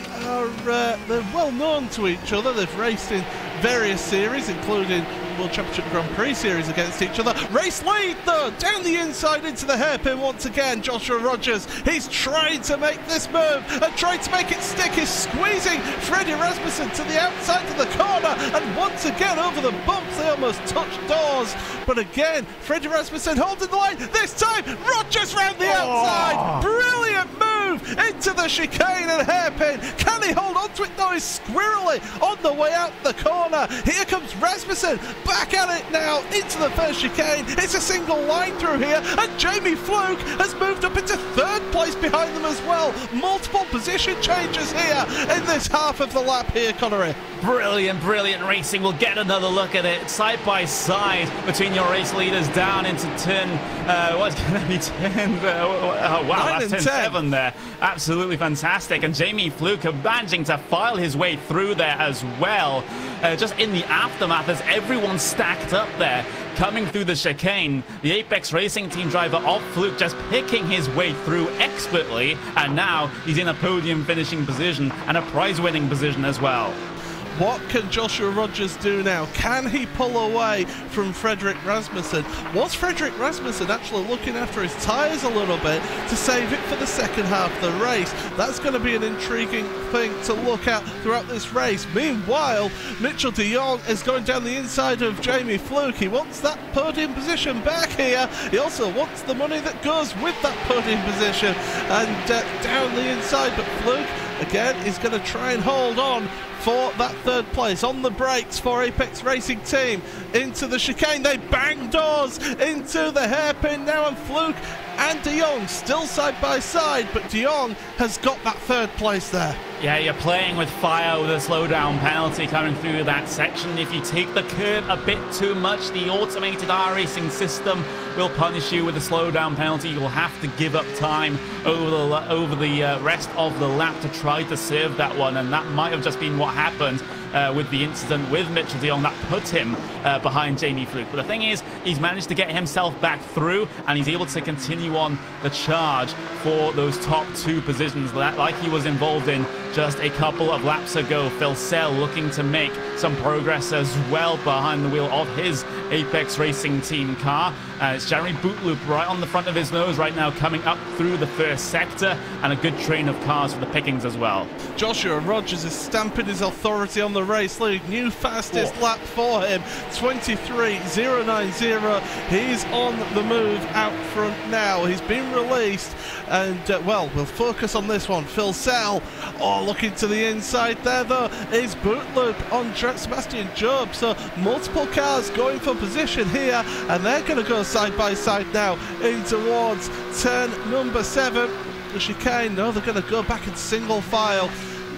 well known to each other. They've raced in various series, including World Championship Grand Prix series against each other. Race lead though, down the inside into the hairpin once again. Joshua Rogers, he's trying to make this move and trying to make it stick. He's squeezing Freddie Rasmussen to the outside of the corner, and once again over the bumps they almost touch doors. But again, Freddie Rasmussen holding the line. This time, Rogers round the outside. Brilliant move into the chicane and hairpin. Can he hold on to it? No, he's squirrely on the way out the corner. Here comes Rasmussen. Back at it now into the first chicane. It's a single line through here, and Jamie Fluke has moved up into 3rd place behind them as well. Multiple position changes here in this half of the lap here, Connery. Brilliant, brilliant racing. We'll get another look at it side by side between your race leaders down into turn, what's going to be turn, oh wow, that's turn 7 there. Absolutely fantastic. And Jamie Fluke managing to file his way through there as well. Just in the aftermath as everyone stacked up there, coming through the chicane. The Apex Racing Team driver of Fluke just picking his way through expertly, and now he's in a podium finishing position and a prize-winning position as well. What can Joshua Rogers do now? Can he pull away from Fredrik Rasmussen? Was Fredrik Rasmussen actually looking after his tyres a little bit to save it for the second half of the race? That's going to be an intriguing thing to look at throughout this race. Meanwhile, Mitchell de Jong is going down the inside of Jamie Fluke. He wants that podium position back here. He also wants the money that goes with that podium position. And down the inside, but Fluke again, is going to try and hold on for that third place. On the brakes for Apex Racing Team, into the chicane, they bang doors into the hairpin now, and Fluke and De Jong still side by side, but De Jong has got that third place there. Yeah, you're playing with fire with a slowdown penalty coming through that section. If you take the curve a bit too much, the automated iRacing system will punish you with a slowdown penalty. You'll have to give up time over the rest of the lap to try to serve that one, and that might have just been what happened with the incident with Mitchell de Jong that put him behind Jamie Fluke. But the thing is, he's managed to get himself back through, and he's able to continue on the charge for those top two positions like he was involved in just a couple of laps ago. Phil Sell looking to make some progress as well behind the wheel of his Apex Racing Team car. It's Jeremy Bootloop right on the front of his nose right now, coming up through the first sector, and a good train of cars for the pickings as well. Joshua Rogers is stamping his authority on the race league. New fastest lap for him, 23.090. He's on the move out front now. He's been released, and well, we'll focus on this one. Phil Sell, looking to the inside there though is Bootloop on Sebastian Job. So multiple cars going for position here, and they're going to go side by side now in towards turn number 7. The chicane, no, they're going to go back in single file.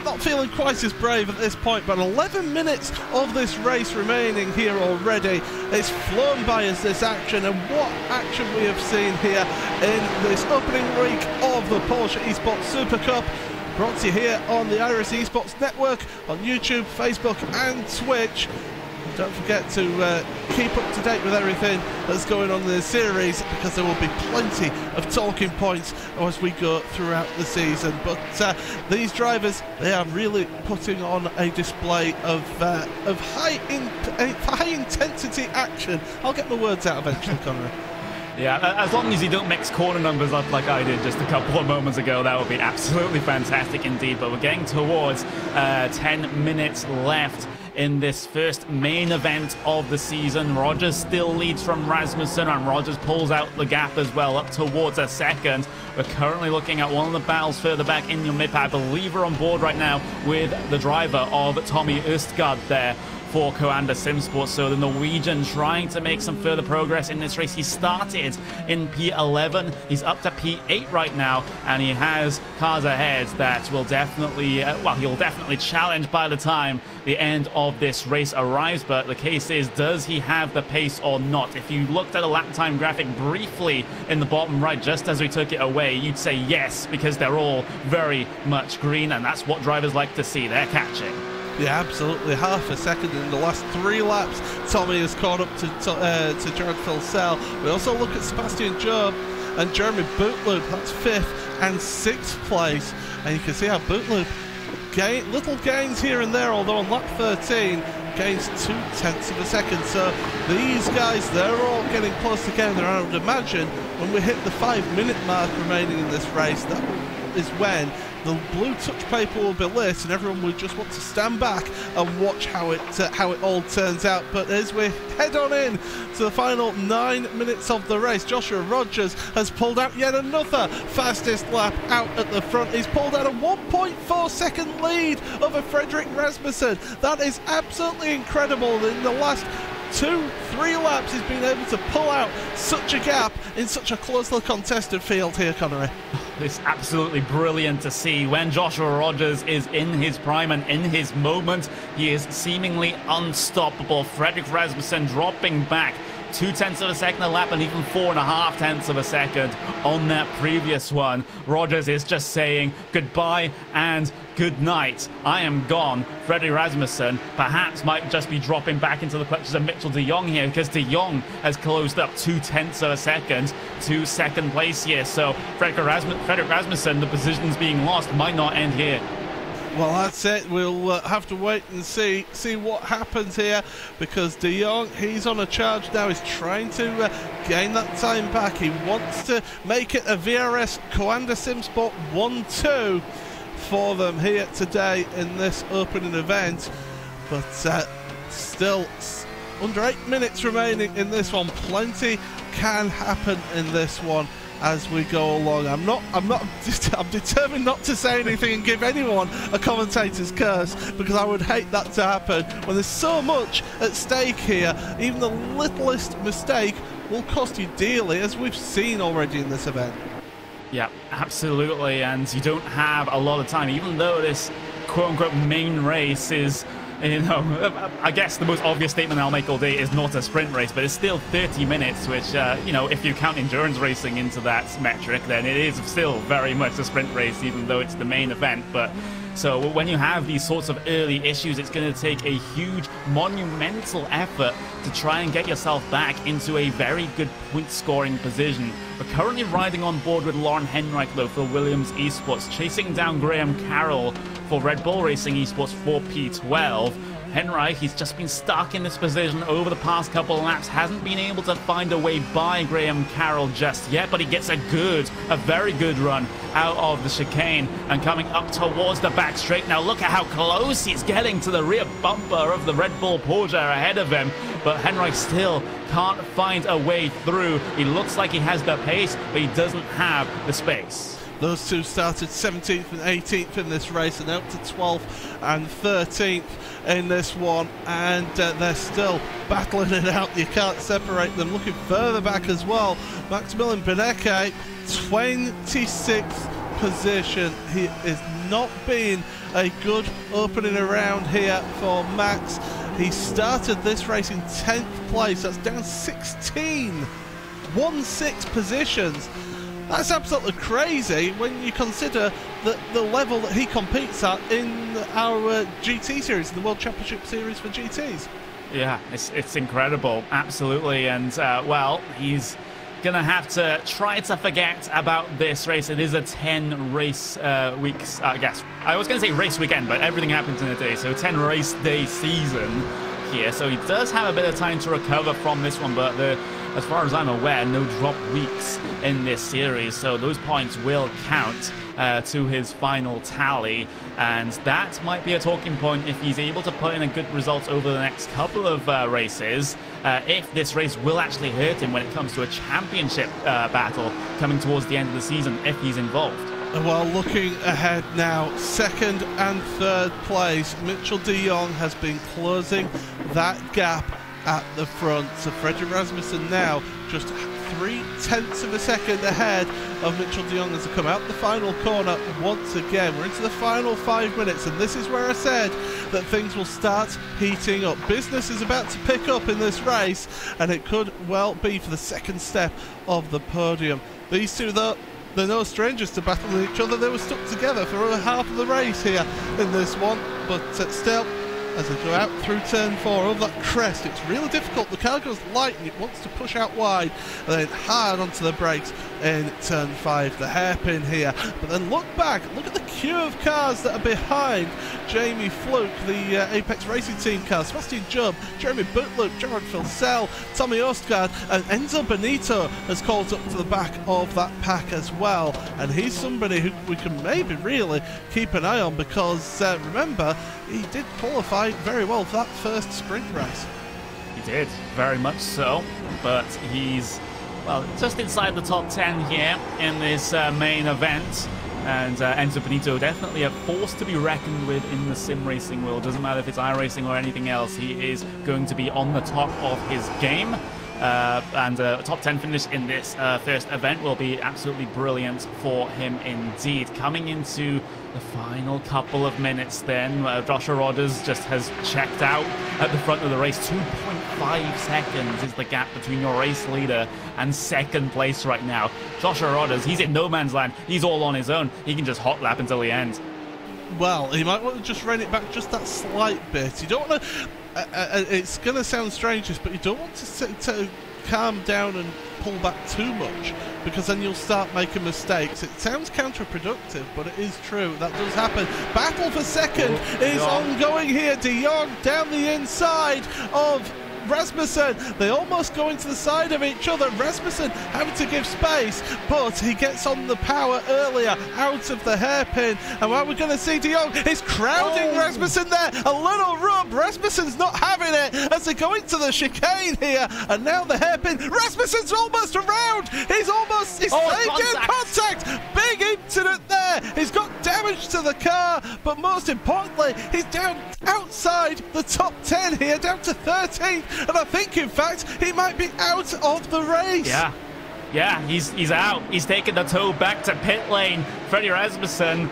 Not feeling quite as brave at this point, but 11 minutes of this race remaining here already. It's flown by as this action, and what action we have seen here in this opening week of the Porsche Esports Supercup. Brought to you here on the Iris Esports Network, on YouTube, Facebook and Twitch. Don't forget to keep up to date with everything that's going on in the series, because there will be plenty of talking points as we go throughout the season. But these drivers, they are really putting on a display of high intensity action. I'll get my words out eventually, Conor. Yeah, as long as you don't mix corner numbers up like I did just a couple of moments ago, that would be absolutely fantastic indeed. But we're getting towards 10 minutes left in this first main event of the season. Rogers still leads from Rasmussen, and Rogers pulls out the gap as well up towards a second. We're currently looking at one of the battles further back in your mid-pack. I believe we're on board right now with the driver of Tommy Østgaard there for Coanda Simsport. So the Norwegian trying to make some further progress in this race. He started in P11. He's up to P8 right now, and he has cars ahead that will definitely, he'll definitely challenge by the time the end of this race arrives. But the case is, does he have the pace or not? If you looked at a lap time graphic briefly in the bottom right, just as we took it away, you'd say yes, because they're all very much green, and that's what drivers like to see. They're catching. Yeah, absolutely. Half a second in the last 3 laps. Tommy has caught up to Jared Phil Sell. We also look at Sebastian Job and Jeremy Bootloop. That's 5th and 6th place. And you can see how Bootloop little gains here and there, although on lap 13 gains 0.2 of a second. So these guys, they're all getting close together. And I would imagine when we hit the 5-minute mark remaining in this race, that is when the blue touch paper will be lit, and everyone will just want to stand back and watch how it all turns out. But as we head on in to the final 9 minutes of the race, Joshua Rogers has pulled out yet another fastest lap out at the front. He's pulled out a 1.4 second lead over Fredrik Rasmussen. That is absolutely incredible. In the last 2-3 laps, he's been able to pull out such a gap in such a closely contested field here, Connery. It's absolutely brilliant to see. When Joshua Rogers is in his prime and in his moment, he is seemingly unstoppable. Fredrik Rasmussen dropping back 0.2 of a second a lap, and even 4.5 of a second on that previous one. Rogers is just saying goodbye and good night. I am gone. Fredrik Rasmussen perhaps might just be dropping back into the clutches of Mitchell de Jong here, because de Jong has closed up 0.2 of a second to second place here. So Fredrik Rasmussen, the positions being lost, might not end here. Well, that's it. We'll have to wait and see what happens here, because De Jong, he's on a charge now. He's trying to gain that time back. He wants to make it a VRS Coanda Simsport 1-2 for them here today in this opening event. But still under 8 minutes remaining in this one. Plenty can happen in this one. as we go along. I'm determined not to say anything and give anyone a commentator's curse, because I would hate that to happen when there's so much at stake here. Even the littlest mistake will cost you dearly, as we've seen already in this event. Yeah, absolutely, and you don't have a lot of time, even though this quote-unquote main race is, you know, I guess the most obvious statement I'll make all day is not a sprint race, but it's still 30 minutes, which, you know, if you count endurance racing into that metric, then it is still very much a sprint race, even though it's the main event. But so when you have these sorts of early issues, it's going to take a huge, monumental effort to try and get yourself back into a very good point-scoring position. We're currently riding on board with Lauren Henrich, though, for Williams Esports, chasing down Graham Carroll for Red Bull Racing Esports for P12. Henrich, he's just been stuck in this position over the past couple of laps, hasn't been able to find a way by Graham Carroll just yet, but he gets a very good run out of the chicane and coming up towards the back straight. Now look at how close he's getting to the rear bumper of the Red Bull Porsche ahead of him, but Henrich still can't find a way through. He looks like he has the pace, but he doesn't have the space. Those two started 17th and 18th in this race, and up to 12th and 13th in this one, and they're still battling it out. You can't separate them. Looking further back as well, Maximilian Beneke, 26th position. He is not been a good opening around here for Max. He started this race in 10th place. That's down 16 positions. That's absolutely crazy when you consider that the level that he competes at in our GT series, the World Championship Series for GTs. Yeah, it's incredible, absolutely, and well, he's gonna have to try to forget about this race. It is a 10 race weeks, I guess. I was gonna say race weekend, but everything happens in a day, so 10 race day season here. So he does have a bit of time to recover from this one, but as far as I'm aware, no drop weeks in this series, so those points will count to his final tally, and that might be a talking point if he's able to put in a good result over the next couple of races, if this race will actually hurt him when it comes to a championship battle coming towards the end of the season, if he's involved. Well, looking ahead now, second and third place, Mitchell de Jong has been closing that gap at the front. So Fredrik Rasmussen now just 0.3 of a second ahead of Mitchell de Jong as they come out the final corner once again. We're into the final 5 minutes, and this is where I said that things will start heating up. Business is about to pick up in this race, and it could well be for the second step of the podium. These two, though, they're no strangers to battling each other. They were stuck together for over half of the race here in this one, but still, as they go out through turn 4 over that crest, it's really difficult. The car goes light and it wants to push out wide, and then hard onto the brakes in turn 5, the hairpin here. But then look back, look at the queue of cars that are behind Jamie Fluke, the Apex Racing Team car, Sebastian Job, Jeremy Butluck, Jared Filsell, Tommy Ostgaard, and Enzo Benito has called up to the back of that pack as well. And he's somebody who we can maybe really keep an eye on, because remember, he did qualify very well for that first sprint race. He did, very much so, but he's, well, just inside the top 10 here in this main event. And Enzo Benito, definitely a force to be reckoned with in the sim racing world. Doesn't matter if it's iRacing or anything else, he is going to be on the top of his game. And a top 10 finish in this first event will be absolutely brilliant for him indeed. Coming into the final couple of minutes then, Joshua Rodders just has checked out at the front of the race. 2.5 seconds is the gap between your race leader and second place right now. Joshua Rodders, he's in no man's land. He's all on his own. He can just hot lap until the end. Well, he might want to just rein it back just that slight bit. You don't want to... it's going to sound strange, but you don't want to calm down and pull back too much, because then you'll start making mistakes. It sounds counterproductive, but it is true. That does happen. Battle for second is ongoing here. De Jong down the inside of Rasmussen. They almost go into the side of each other. Rasmussen having to give space, but he gets on the power earlier out of the hairpin. And what we're going to see, De Jong is crowding Rasmussen there. A little rub. Rasmussen's not having it as they go into the chicane here. And now the hairpin. Rasmussen's almost around. He's saved in contact. Big incident there. He's got damage to the car, but most importantly, he's down outside the top 10 here, down to 13th. And I think, in fact, he might be out of the race. Yeah, he's out. He's taken the tow back to pit lane. Freddie Rasmussen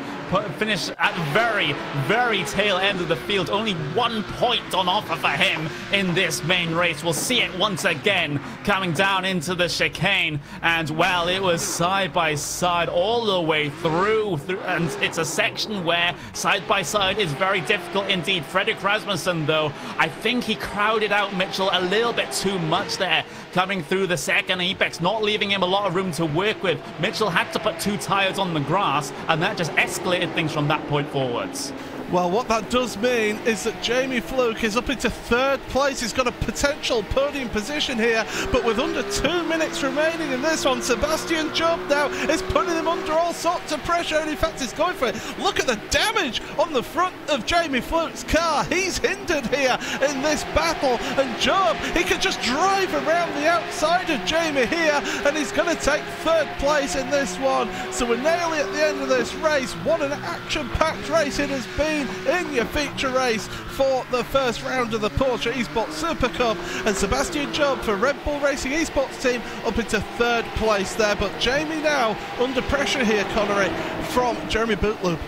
finished at the very, very tail end of the field. Only 1 point on offer for him in this main race. We'll see it once again coming down into the chicane. And, well, it was side by side all the way through. And it's a section where side by side is very difficult indeed. Fredrik Rasmussen, though, I think he crowded out Mitchell a little bit too much there, coming through the second apex, not leaving him a lot of room to work with. Mitchell had to put 2 tires on the grass, and that just escalated things from that point forwards. Well, what that does mean is that Jamie Fluke is up into 3rd place. He's got a potential podium position here, but with under 2 minutes remaining in this one, Sebastian Job now is putting him under all sorts of pressure, and in fact he's going for it. Look at the damage on the front of Jamie Fluke's car. He's hindered here in this battle, and Job, he can just drive around the outside of Jamie here, and he's going to take 3rd place in this one. So we're nearly at the end of this race. What an action-packed race it has been in your feature race for the first round of the Porsche Esports Super Cup, and Sebastian Job for Red Bull Racing Esports team up into 3rd place there. But Jamie now under pressure here, Connery, from Jeremy Bootloop.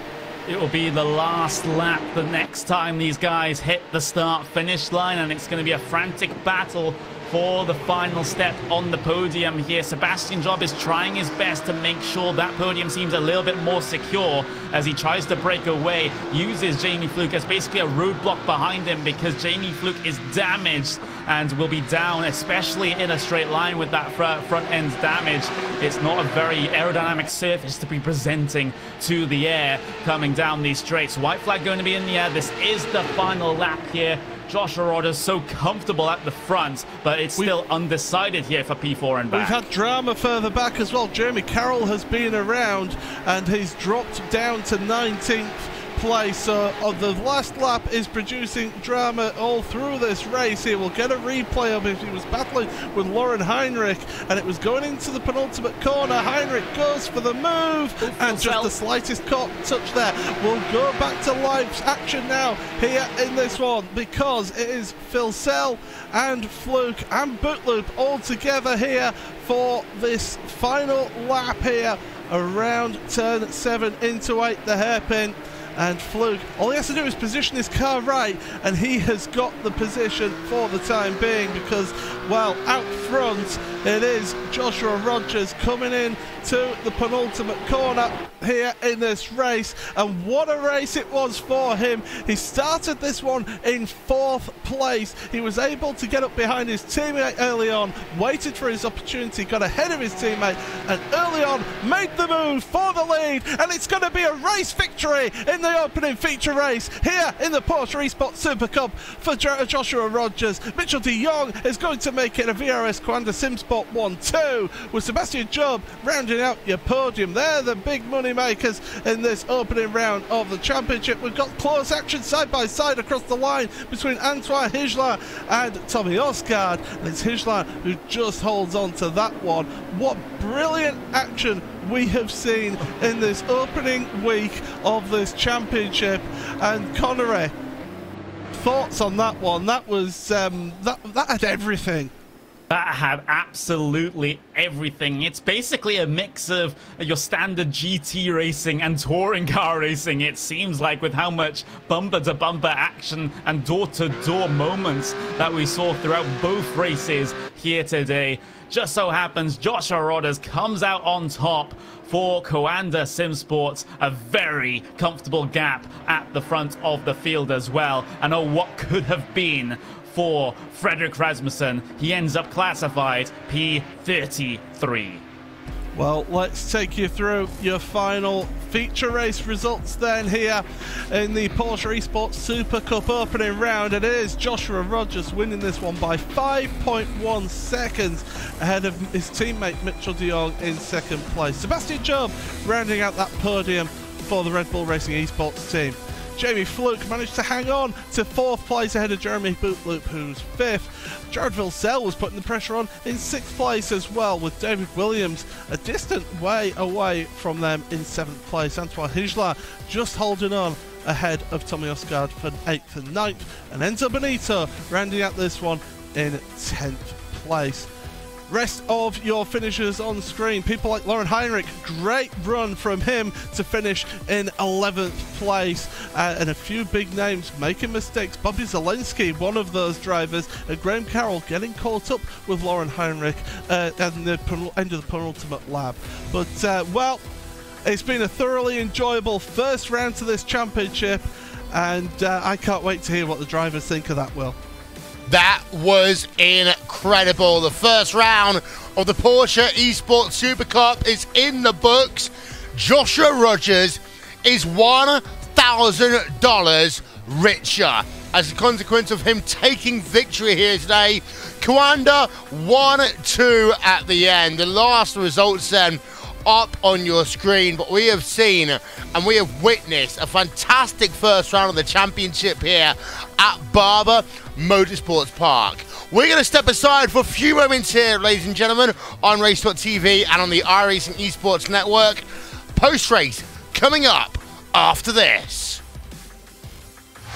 It will be the last lap the next time these guys hit the start-finish line, and it's going to be a frantic battle for the final step on the podium here. Sebastian Job is trying his best to make sure that podium seems a little bit more secure as he tries to break away, uses Jamie Fluke as basically a roadblock behind him, because Jamie Fluke is damaged and will be down, especially in a straight line with that front end damage. It's not a very aerodynamic surface to be presenting to the air coming down these straights. White flag going to be in the air. This is the final lap here. Joshua Roder's so comfortable at the front, but it's still undecided here for P4 and back. We've had drama further back as well. Jeremy Carroll has been around, and he's dropped down to 19th place. So the last lap is producing drama all through this race here. We'll get a replay of it. He was battling with Lauren Heinrich, and it was going into the penultimate corner. Heinrich goes for the move, and just the slightest touch there. We'll go back to live action now here in this one, because it is Phil Sell and Fluke and Bootloop all together here for this final lap here around turn 7 into 8, the hairpin. And Fluke, all he has to do is position his car right, and he has got the position for the time being, because, well, out front it is Joshua Rogers coming in to the penultimate corner here in this race. And what a race it was for him. He started this one in 4th place. He was able to get up behind his teammate early on, waited for his opportunity, got ahead of his teammate, and early on made the move for the lead. And it's going to be a race victory in the opening feature race here in the Porsche Esports Super Cup for Joshua Rogers. Mitchell de Jong is going to make it a VRS Coanda SimSport 1-2, with Sebastian Job rounding out your podium. They're the big money makers in this opening round of the championship. We've got close action side by side across the line between Antoine Hijla and Tommy Osgaard, and it's Hijla who just holds on to that one. What brilliant action we have seen in this opening week of this championship. And Connery, thoughts on that one? That was that had everything. That had absolutely everything. It's basically a mix of your standard GT racing and touring car racing, it seems like, with how much bumper-to-bumper action and door-to-door moments that we saw throughout both races here today. Just so happens Joshua Rodders comes out on top for Coanda SimSports, a very comfortable gap at the front of the field as well. And oh, what could have been for Fredrik Rasmussen. He ends up classified P33. Well, let's take you through your final feature race results then here in the Porsche Esports Supercup opening round. It is Joshua Rogers winning this one by 5.1 seconds ahead of his teammate Mitchell de Jong in second place. Sebastian Job rounding out that podium for the Red Bull Racing Esports team. Jamie Fluke managed to hang on to 4th place ahead of Jeremy Bootloop, who's 5th. Jared Vilsell was putting the pressure on in 6th place as well, with David Williams a distant way away from them in 7th place. Antoine Hijla just holding on ahead of Tommy Osgard for 8th and 9th, and Enzo Benito rounding out this one in 10th place. Rest of your finishers on screen. People like Lauren Heinrich, great run from him to finish in 11th place. And a few big names making mistakes. Bobby Zelensky, one of those drivers, and Graham Carroll getting caught up with Lauren Heinrich at the end of the penultimate lap. But, well, it's been a thoroughly enjoyable first round to this championship, and I can't wait to hear what the drivers think of that, Will. That was incredible. The first round of the Porsche Esports Supercup is in the books. Joshua Rogers is $1,000 richer as a consequence of him taking victory here today. Kawanda 1-2 at the end. The last results then up on your screen, but we have seen and we have witnessed a fantastic first round of the championship here at Barber Motorsports Park. We're going to step aside for a few moments here, ladies and gentlemen, on Race.tv and on the iRacing Esports Network. Post-race coming up after this.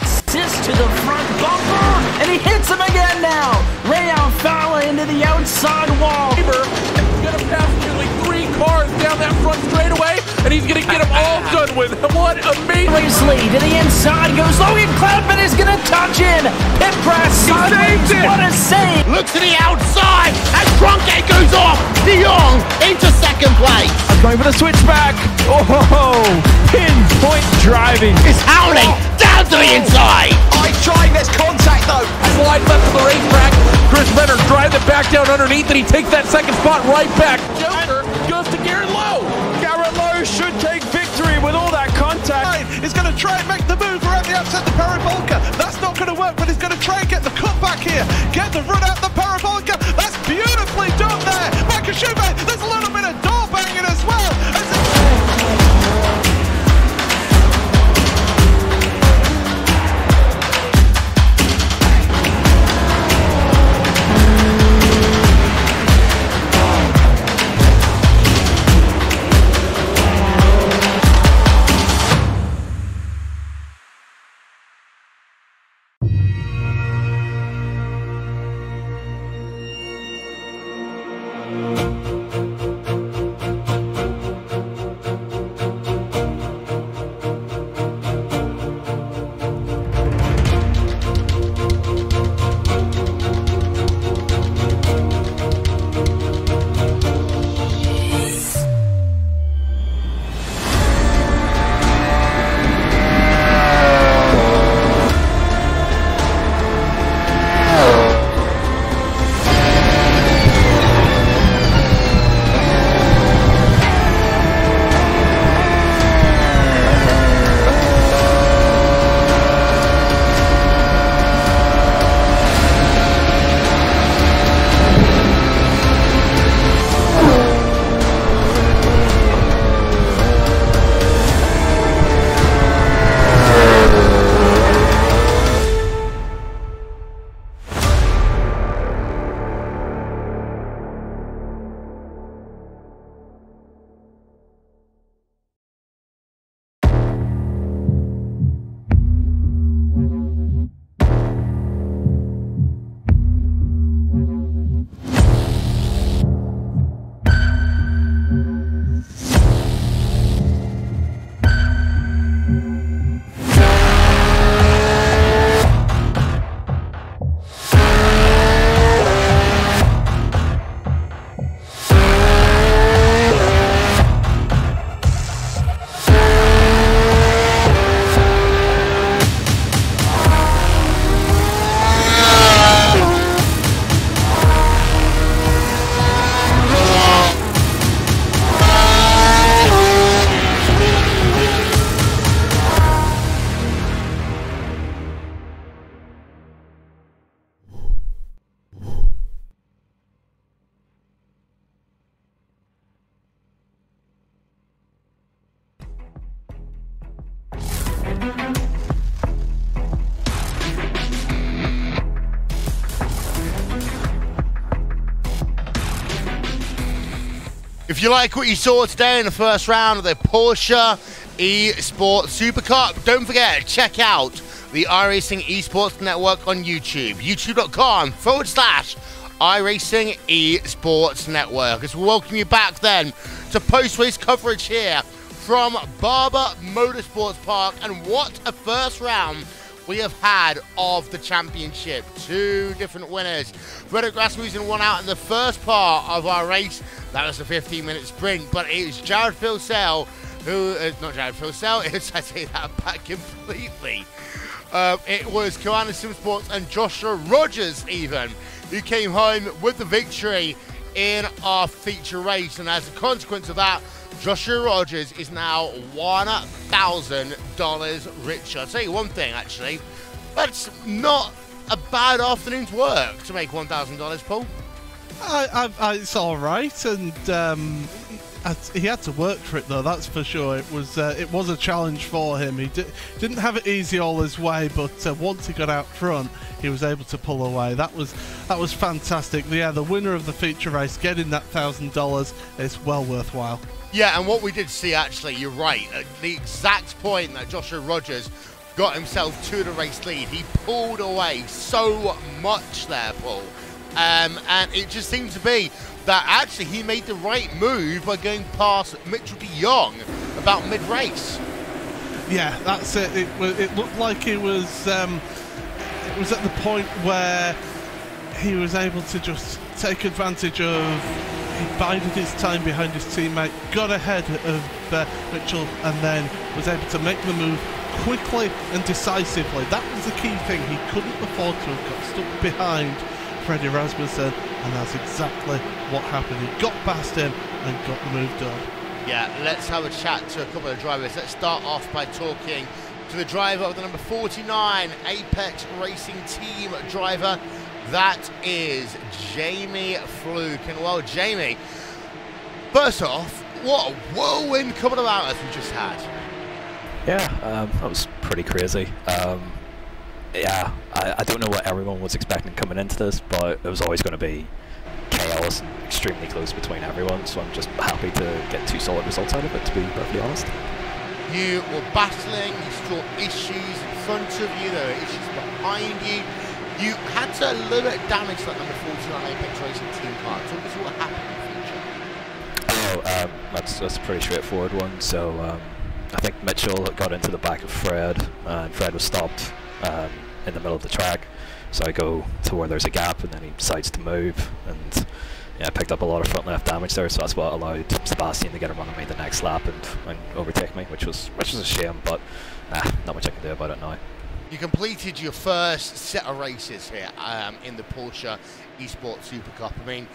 Assist to the front bumper, and he hits him again now. Rayon Fowler into the outside wall. He's going to pass nearly 3 cars down that front straightaway, and he's going to get them all done with. What amazing! Lee to the inside goes Logan Clapman is going to touch in. Pit press sideways. What a save! Look to the outside as Trunkett goes off. De Jong into second place. I'm going for the switchback. Oh, pinpoint driving. It's howling down to the inside. Trying this contact though. Slide left to the racetrack. Chris Renner drives it back down underneath, and he takes that second spot right back. Joker goes to Garrett Lowe. Garrett Lowe should take victory with all that contact. He's going to try and make the move around the outside the parabolica. That's not going to work, but he's going to try and get the cut back here. Get the run out the parabolica. That's beautifully done there. Michael Schubert, there's a little bit of door banging as well. If you like what you saw today in the first round of the Porsche Esports Supercup, don't forget to check out the iRacing Esports Network on YouTube, youtube.com/iRacing Esports Network. As we welcome you back then to post-race coverage here from Barber Motorsports Park, and what a first round we have had of the championship. Two different winners. Frederick Rasmussen won out in the first part of our race. That was a 15-minute sprint, but it was Jared Filsell who, not Jared Filsell, I take that back completely. It was Koanda Simsports and Joshua Rogers even who came home with the victory in our feature race, and as a consequence of that, Joshua Rogers is now $1,000 richer. I'll tell you one thing, actually, that's not a bad afternoon's work to make $1,000, Paul. It's all right, and he had to work for it, though. That's for sure. It was a challenge for him. He didn't have it easy all his way, but once he got out front, he was able to pull away. That was fantastic. Yeah, the winner of the feature race getting that $1,000 is well worthwhile. Yeah, and what we did see, actually, you're right, at the exact point that Joshua Rogers got himself to the race lead, he pulled away so much there, Paul. And it just seemed to be that actually he made the right move by going past Mitchell de Jong about mid-race. Yeah, that's it. It looked like it was at the point where he was able to just take advantage of. He bided his time behind his teammate, got ahead of Mitchell, and then was able to make the move quickly and decisively. That was the key thing. He couldn't afford to have got stuck behind Freddie Rasmussen, and that's exactly what happened. He got past him and got the move done. Yeah, let's have a chat to a couple of drivers. Let's start off by talking to the driver of the number 49 Apex Racing Team driver. That is Jamie Fluke. And well, Jamie, first off, what a whirlwind coming about as we just had. Yeah, that was pretty crazy. Yeah, I don't know what everyone was expecting coming into this, but it was always going to be chaos and extremely close between everyone, so I'm just happy to get two solid results out of it, to be perfectly honest. You were battling, you saw issues in front of you, there were issues behind you. You had to limit damage to that number 49 Apex Racing Team car. Talk us what happened in the future. Oh, that's a pretty straightforward one. So I think Mitchell got into the back of Fred, and Fred was stopped in the middle of the track. So I go to where there's a gap, and then he decides to move, and yeah, I picked up a lot of front left damage there. So that's what allowed Sebastian to get a run on me the next lap and overtake me, which was a shame, but not much I can do about it now. You completed your first set of races here in the Porsche Esports Supercup. I mean,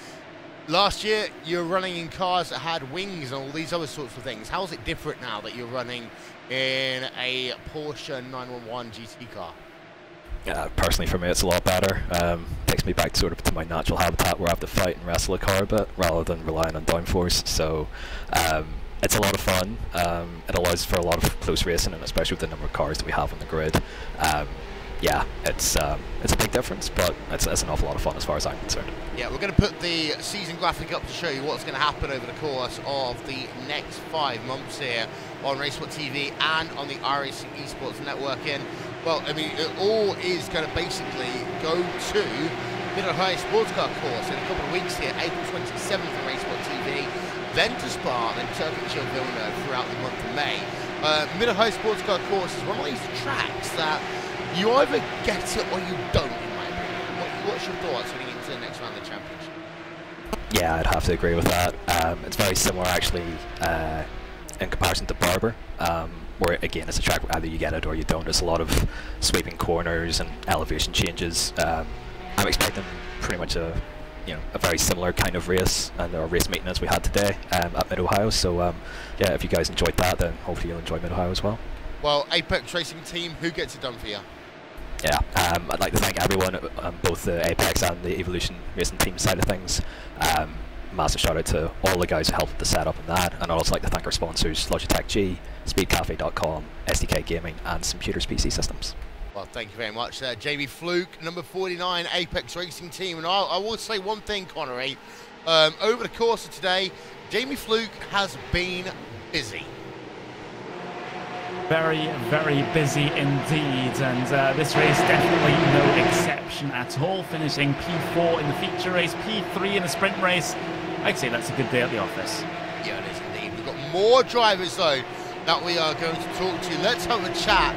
last year you were running in cars that had wings and all these other sorts of things. How is it different now that you're running in a Porsche 911 GT car? Personally, for me, it's a lot better. Takes me back sort of to my natural habitat where I have to fight and wrestle a car a bit rather than relying on downforce. So it's a lot of fun. It allows for a lot of close racing, and especially with the number of cars that we have on the grid. Yeah, it's a big difference, but it's an awful lot of fun as far as I'm concerned. Yeah, we're going to put the season graphic up to show you what's going to happen over the course of the next 5 months here on Racesport TV and on the iRacing Esports Network. Well, I mean, it all is going to basically go to Mid-Ohio Sports Car course in a couple of weeks here, April 27th on Racesport TV, then to Spa, then Turkey Villeneuve throughout the month of May. Mid-Ohio Sports Car course is one of these tracks that you either get it or you don't, in my opinion. What's your thoughts heading into the next round of the championship? Yeah, I'd have to agree with that. It's very similar, actually, in comparison to Barber, where again it's a track where either you get it or you don't. There's a lot of sweeping corners and elevation changes. I'm expecting pretty much a very similar kind of race and our race meeting as we had today at Mid-Ohio. So yeah, if you guys enjoyed that, then hopefully you'll enjoy Mid-Ohio as well. Well, Apex Racing Team, who gets it done for you? Yeah, I'd like to thank everyone, both the Apex and the Evolution Racing Team side of things. massive shout out to all the guys who helped with the setup and that, and I'd also like to thank our sponsors Logitech G, SpeedCafe.com, SDK Gaming, and Computers PC Systems. Well, thank you very much, Jamie Fluke, number 49, Apex Racing Team. And I will say one thing, Connery. Over the course of today, Jamie Fluke has been busy. Very, very busy indeed, and this race definitely no exception at all. Finishing P4 in the feature race, P3 in the sprint race. I'd say that's a good day at the office. Yeah, it is indeed. We've got more drivers, though, that we are going to talk to. Let's have a chat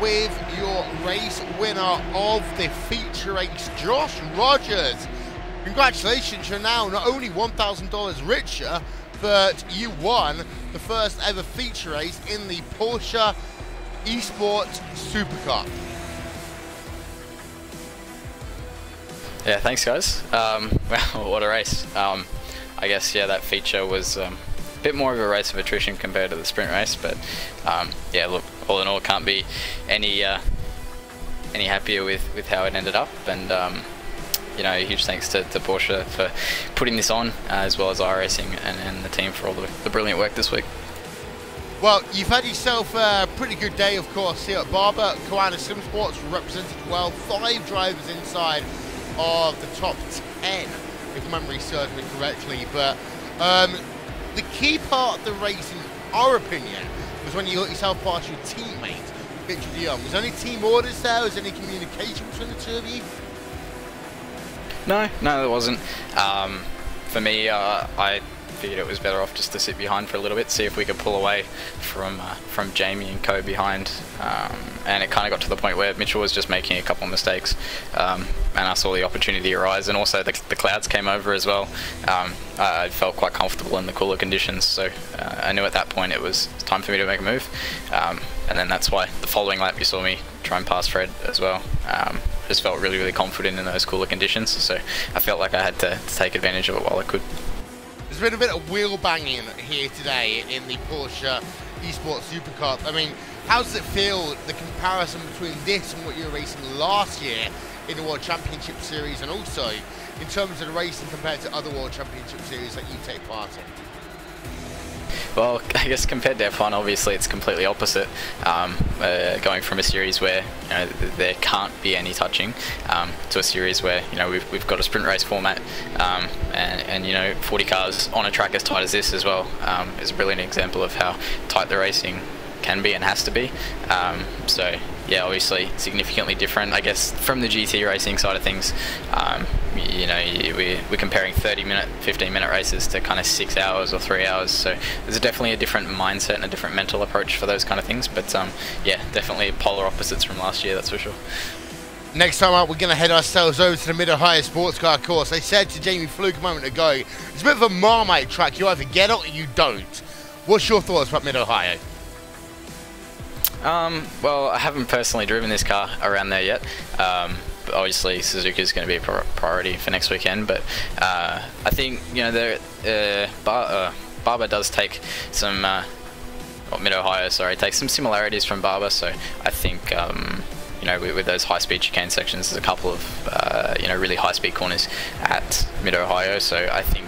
with your race winner of the feature race, Josh Rogers. Congratulations, you're now not only $1,000 richer, but you won the first ever feature race in the Porsche Esports Supercup. Yeah, thanks guys. Well, what a race. I guess, yeah, that feature was a bit more of a race of attrition compared to the sprint race, but yeah, look, all in all, can't be any happier with how it ended up, and you know, huge thanks to Porsche for putting this on, as well as iRacing and the team for all the brilliant work this week. Well, you've had yourself a pretty good day, of course, here at Barber. Koanda Simsports represented well, 5 drivers inside of the top 10, if memory serves me correctly. But the key part of the race, in our opinion, was when you got yourself past your teammate, Victor DeYoung. Was there any team orders there? Was there any communication between the two of you? No, there wasn't. For me, I figured it was better off just to sit behind for a little bit, see if we could pull away from Jamie and Co behind. And it kind of got to the point where Mitchell was just making a couple of mistakes, and I saw the opportunity arise, and also the clouds came over as well. I felt quite comfortable in the cooler conditions, so I knew at that point it was time for me to make a move. And then that's why the following lap you saw me try and pass Fred as well. Just felt really, really confident in those cooler conditions, so I felt like I had to take advantage of it while I could. There's been a bit of wheel banging here today in the Porsche Esports Supercup. I mean, how does it feel, the comparison between this and what you were racing last year in the World Championship Series, and also in terms of the racing compared to other World Championship Series that you take part in? Well, I guess compared to F1, obviously it's completely opposite. Going from a series where, you know, there can't be any touching, to a series where, you know, we've got a sprint race format, and you know, 40 cars on a track as tight as this as well, is a brilliant example of how tight the racing can be and has to be. So yeah, obviously significantly different, I guess, from the GT racing side of things. You know, we're comparing 30-minute, 15-minute races to kind of 6 hours or 3 hours, so there's definitely a different mindset and a different mental approach for those kind of things. But yeah, definitely polar opposites from last year, that's for sure. Next time up, we're going to head ourselves over to the Mid-Ohio Sports Car course. I said to Jamie Fluke a moment ago, it's a bit of a Marmite track. You either get it or you don't. What's your thoughts about Mid-Ohio? Well, I haven't personally driven this car around there yet. But obviously, Suzuka is going to be a priority for next weekend. But I think, you know, Barber does take some, Mid-Ohio, sorry, takes some similarities from Barber. So I think, you know, with those high-speed chicane sections, there's a couple of, you know, really high-speed corners at Mid-Ohio. So I think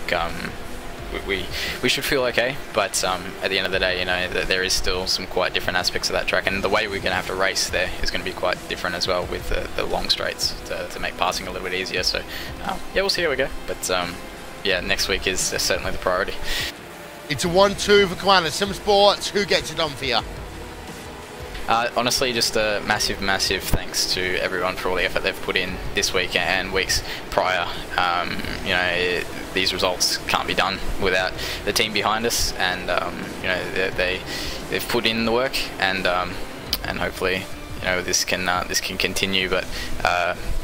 we should feel okay, but at the end of the day, you know, there is still some quite different aspects of that track, and the way we're going to have to race there is going to be quite different as well, with the long straights to make passing a little bit easier. So yeah, we'll see how we go, but yeah, next week is certainly the priority. It's a 1-2 for Koanda Simsports. Who gets it done for you? Honestly, just a massive thanks to everyone for all the effort they've put in this week and weeks prior. You know, these results can't be done without the team behind us, and you know, they've put in the work, and hopefully, you know, this can continue. But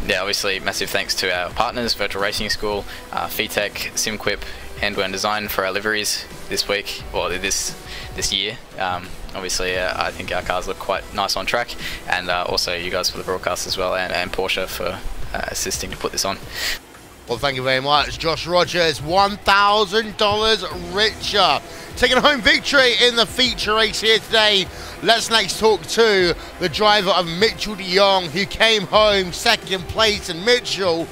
yeah, obviously, massive thanks to our partners, Virtual Racing School, VTech, SimQuip, Handwear and Design for our liveries this week, or this year. Obviously, I think our cars look quite nice on track, and also you guys for the broadcast as well, and Porsche for assisting to put this on. Well, thank you very much. Josh Rogers, $1,000 richer. Taking a home victory in the feature race here today. Let's next talk to the driver of Mitchell DeYoung, who came home second place. And Mitchell,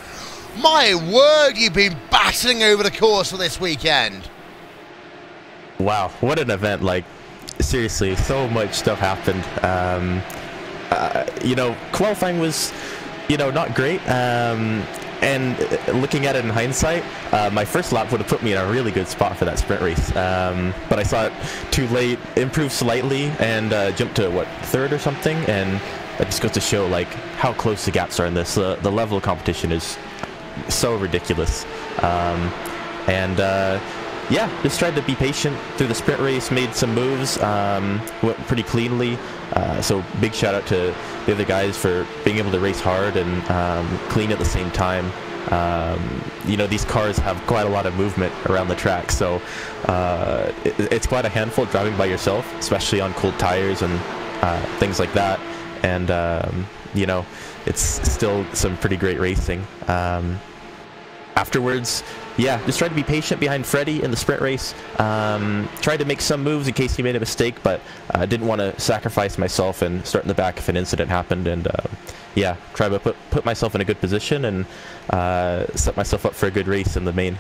My word, you've been battling over the course for this weekend. Wow, what an event. Like, seriously, so much stuff happened. You know, qualifying was, you know, not great. And looking at it in hindsight, my first lap would have put me in a really good spot for that sprint race. But I saw it too late, improved slightly, and jumped to, what, third or something? And it just goes to show, like, how close the gaps are in this. The level of competition is so ridiculous. Yeah, just tried to be patient through the sprint race, made some moves, went pretty cleanly. So big shout out to the other guys for being able to race hard and clean at the same time. You know, these cars have quite a lot of movement around the track, so it's quite a handful driving by yourself, especially on cold tires and things like that. And you know, it's still some pretty great racing. Afterwards, yeah, just tried to be patient behind Freddie in the sprint race. Tried to make some moves in case he made a mistake, but I didn't want to sacrifice myself and start in the back if an incident happened. And yeah, try to put myself in a good position and set myself up for a good race in the main.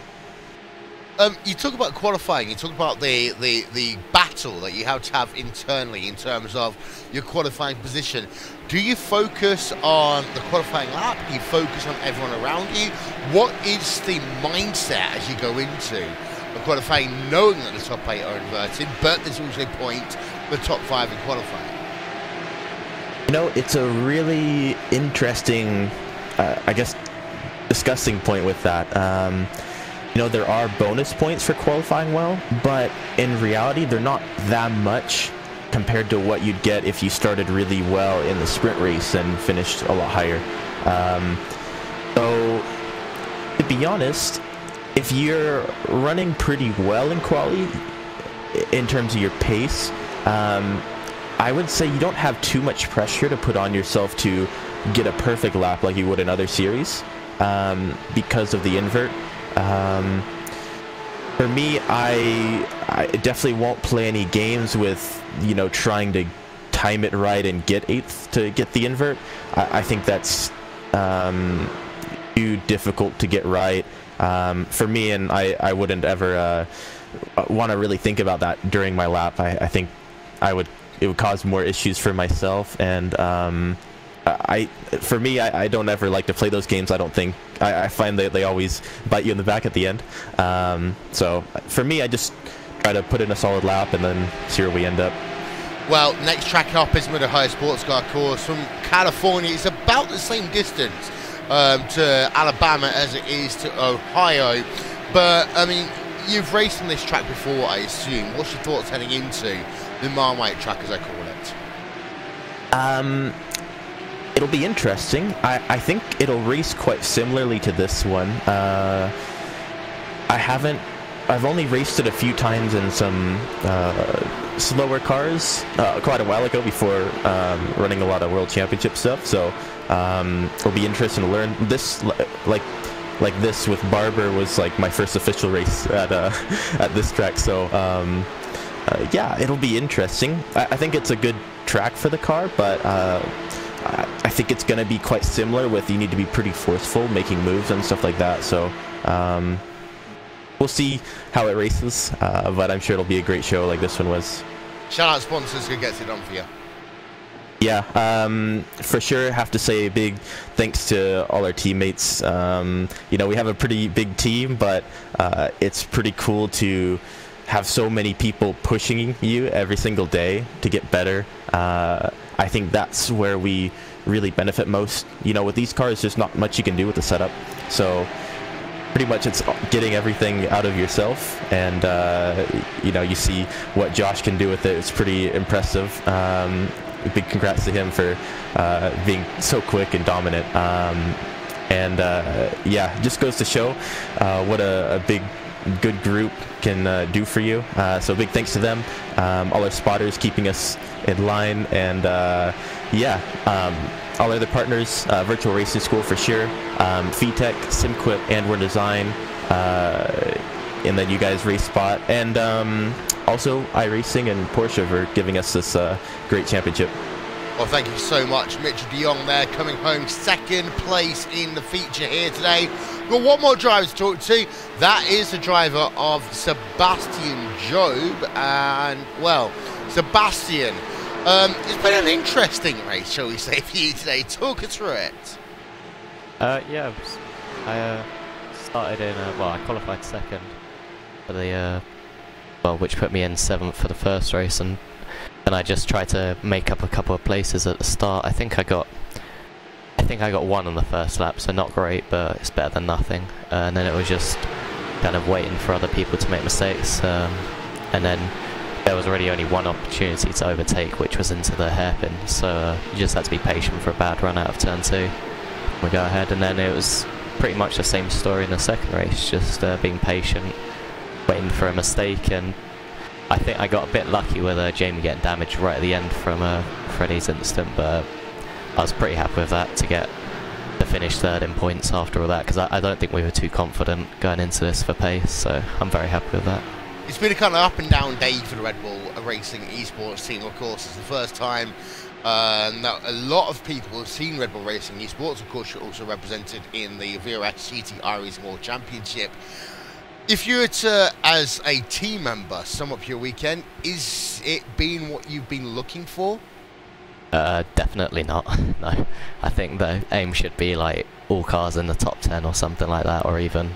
You talk about qualifying, you talk about the battle that you have to have internally in terms of your qualifying position. Do you focus on the qualifying lap? Do you focus on everyone around you? What is the mindset as you go into the qualifying, knowing that the top 8 are inverted, but there's also a point the top 5 in qualifying? You know, it's a really interesting, I guess, discussing point with that. You know, there are bonus points for qualifying well, but in reality, they're not that much compared to what you'd get if you started really well in the sprint race and finished a lot higher. So, to be honest, if you're running pretty well in quali, in terms of your pace, I would say you don't have too much pressure to put on yourself to get a perfect lap like you would in other series, because of the invert. For me, I definitely won't play any games with, you know, trying to time it right and get 8th to get the invert. I think that's too difficult to get right for me, and I wouldn't ever want to really think about that during my lap. I think it would cause more issues for myself, and for me, I don't ever like to play those games. I don't think I find that they always bite you in the back at the end. So for me, I just try to put in a solid lap and then see where we end up. Well, next track up is with a high sports car course from California. It's about the same distance to Alabama as it is to Ohio. But I mean, you've raced on this track before, I assume. What's your thoughts heading into the Marmite track, as I call it? It'll be interesting. I think it'll race quite similarly to this one. I've only raced it a few times in some slower cars quite a while ago before running a lot of World Championship stuff. So it'll be interesting to learn. This, like this with Barber, was like my first official race at this track. So yeah, it'll be interesting. I think it's a good track for the car, but I think it's going to be quite similar with you need to be pretty forceful making moves and stuff like that. So we'll see how it races, but I'm sure it'll be a great show like this one was. Shout out sponsors who gets it done for you. Yeah, for sure. Have to say a big thanks to all our teammates. You know, we have a pretty big team, but it's pretty cool to have so many people pushing you every single day to get better. I think that's where we really benefit most. You know, with these cars, there's not much you can do with the setup. So pretty much it's getting everything out of yourself. And, you know, you see what Josh can do with it. It's pretty impressive. Big congrats to him for being so quick and dominant. Yeah, just goes to show what a big, good group can do for you. So big thanks to them, all our spotters keeping us in line, and yeah, all our other partners, Virtual Racing School for sure, VTech, SimQuip, and Word Design, and then you guys Race Spot, and also iRacing and Porsche for giving us this great championship. Well, thank you so much, Mitchell de Jong there, coming home second place in the feature here today. We've got one more driver to talk to. That is the driver of Sebastian Job. And, well, Sebastian, it's been an interesting race, shall we say, for you today. Talk us through it. Yeah, I started in, well, I qualified second for the, well, which put me in 7th for the first race, and I just tried to make up a couple of places at the start. I think I got 1 on the first lap, so not great, but it's better than nothing. And then it was just kind of waiting for other people to make mistakes, and then there was already only one opportunity to overtake, which was into the hairpin, so you just had to be patient for a bad run out of turn 2. We go ahead, and then it was pretty much the same story in the second race, just being patient, waiting for a mistake, and I think I got a bit lucky with Jamie getting damaged right at the end from Freddie's incident, but I was pretty happy with that to finish third in points after all that, because I don't think we were too confident going into this for pace, so I'm very happy with that. It's been a kind of up and down day for the Red Bull Racing Esports team, of course. It's the first time that a lot of people have seen Red Bull Racing Esports. Of course, you're also represented in the VRS GT iRacing World Championship. If you were to, as a team member, sum up your weekend, is it been what you've been looking for? Definitely not. No, I think the aim should be like all cars in the top 10 or something like that, or even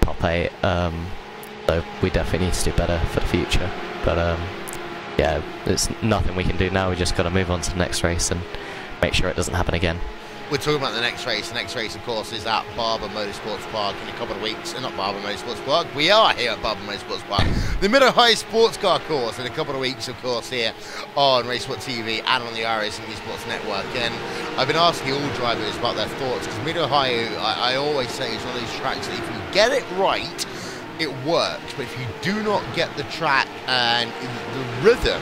top 8. So we definitely need to do better for the future. But yeah, there's nothing we can do now. We just got to move on to the next race and make sure it doesn't happen again. We're talking about the next race. The next race, of course, is at Barber Motorsports Park in a couple of weeks. Not Barber Motorsports Park. We are here at Barber Motorsports Park. The Mid-Ohio Sports Car course in a couple of weeks, of course, here on Racesport TV and on the iRacing Esports Network. And I've been asking all drivers about their thoughts, because Mid-Ohio, I always say, is one of these tracks that if you get it right, it works. But if you do not get the track and the rhythm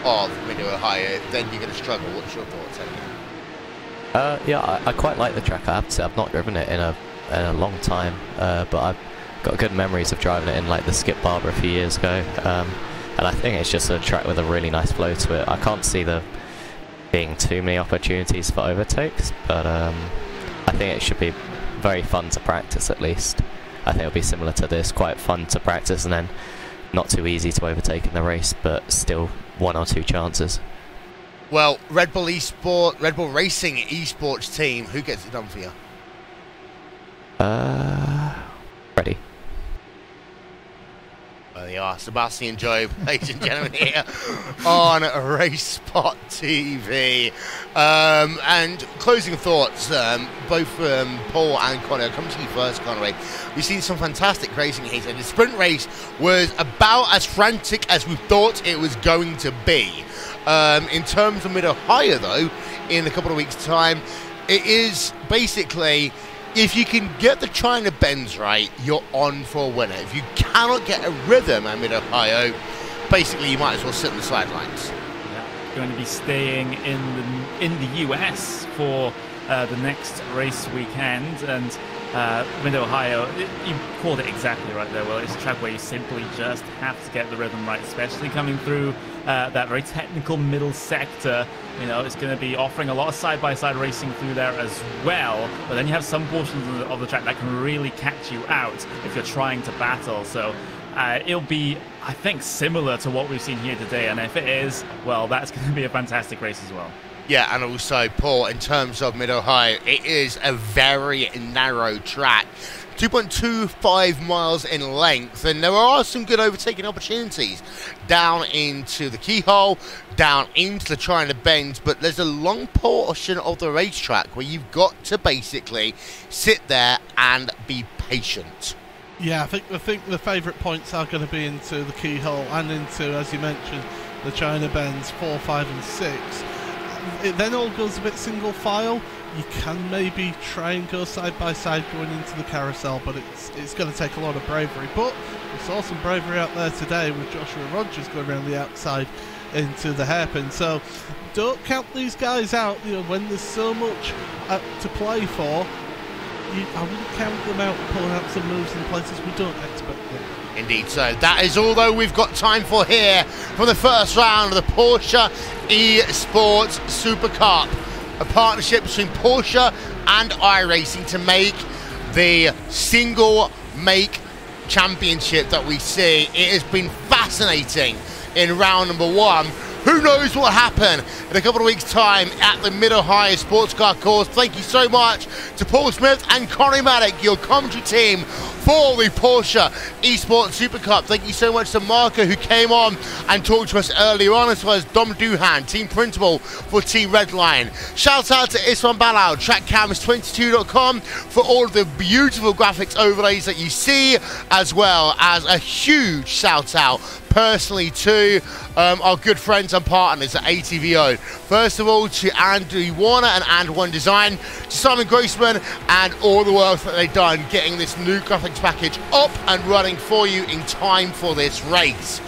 of Mid-Ohio, then you're going to struggle. What's your thoughts, Eddie? Yeah, I quite like the track. I have to say, I've not driven it in a long time, but I've got good memories of driving it in like the Skip Barber a few years ago, and I think it's just a track with a really nice flow to it. I can't see there being too many opportunities for overtakes, but I think it should be very fun to practice at least. I think it'll be similar to this, quite fun to practice and then not too easy to overtake in the race, but still 1 or 2 chances. Well, Red Bull Racing Esports team, who gets it done for you? Ready. There they are, Sebastian Job, ladies and gentlemen, here on Racespot TV. And closing thoughts, both Paul and Conor. I'll come to you first, Conor. We've seen some fantastic racing here, and the sprint race was about as frantic as we thought it was going to be. In terms of Mid-Ohio, though, in a couple of weeks' time, it is basically, if you can get the China bends right, you're on for a winner. If you cannot get a rhythm at Mid-Ohio, basically you might as well sit on the sidelines. Yeah, going to be staying in the US for the next race weekend, and Mid-Ohio, you called it exactly right there. Well, it's a track where you simply just have to get the rhythm right, especially coming through that very technical middle sector. You know, it's going to be offering a lot of side-by-side racing through there as well, but then you have some portions of the track that can really catch you out if you're trying to battle. So it'll be, I think, similar to what we've seen here today, and if it is, well, that's going to be a fantastic race as well. Yeah, and also, Paul, in terms of Mid-Ohio, it is a very narrow track. 2.25 miles in length, and there are some good overtaking opportunities down into the keyhole, down into the China bends, but there's a long portion of the racetrack where you've got to basically sit there and be patient. Yeah, I think the favourite points are going to be into the keyhole and into, as you mentioned, the China bends 4, 5 and 6. It then all goes a bit single file. You can maybe try and go side by side going into the carousel, but it's going to take a lot of bravery. But we saw some bravery out there today with Joshua Rogers going around the outside into the hairpin. So don't count these guys out. You know, when there's so much to play for, I wouldn't count them out pulling out some moves in places we don't expect them. Indeed so. That is all, though, we've got time for here for the first round of the Porsche Esports Super Cup, a partnership between Porsche and iRacing to make the single make championship that we see. It has been fascinating in round number 1. Who knows what will happen in a couple of weeks' time at the Mid-Ohio Sports Car Course. Thank you so much to Paul Smith and Connie Maddock, your commentary team for the Porsche Esports Super Cup. Thank you so much to Marco, who came on and talked to us earlier on, as well as Dom Doohan, team principal for Team Redline. Shout out to Iswan Balao, trackcanvas22.com, for all of the beautiful graphics overlays that you see, as well as a huge shout out personally to our good friends and partners at ATVO. First of all, to Andy Warner and And1 Design, to Simon Grossman, and all the work that they've done getting this new graphics package up and running for you in time for this race.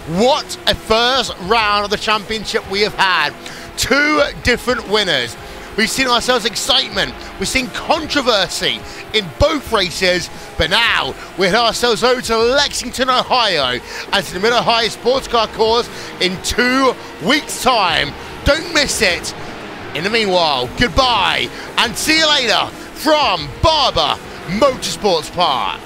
What a first round of the championship we have had. 2 different winners. We've seen ourselves excitement, we've seen controversy in both races, but now we head ourselves over to Lexington, Ohio, and to the Mid-Ohio Sports Car Course in 2 weeks' time. Don't miss it. In the meanwhile, goodbye, and see you later from Barber Motorsports Park.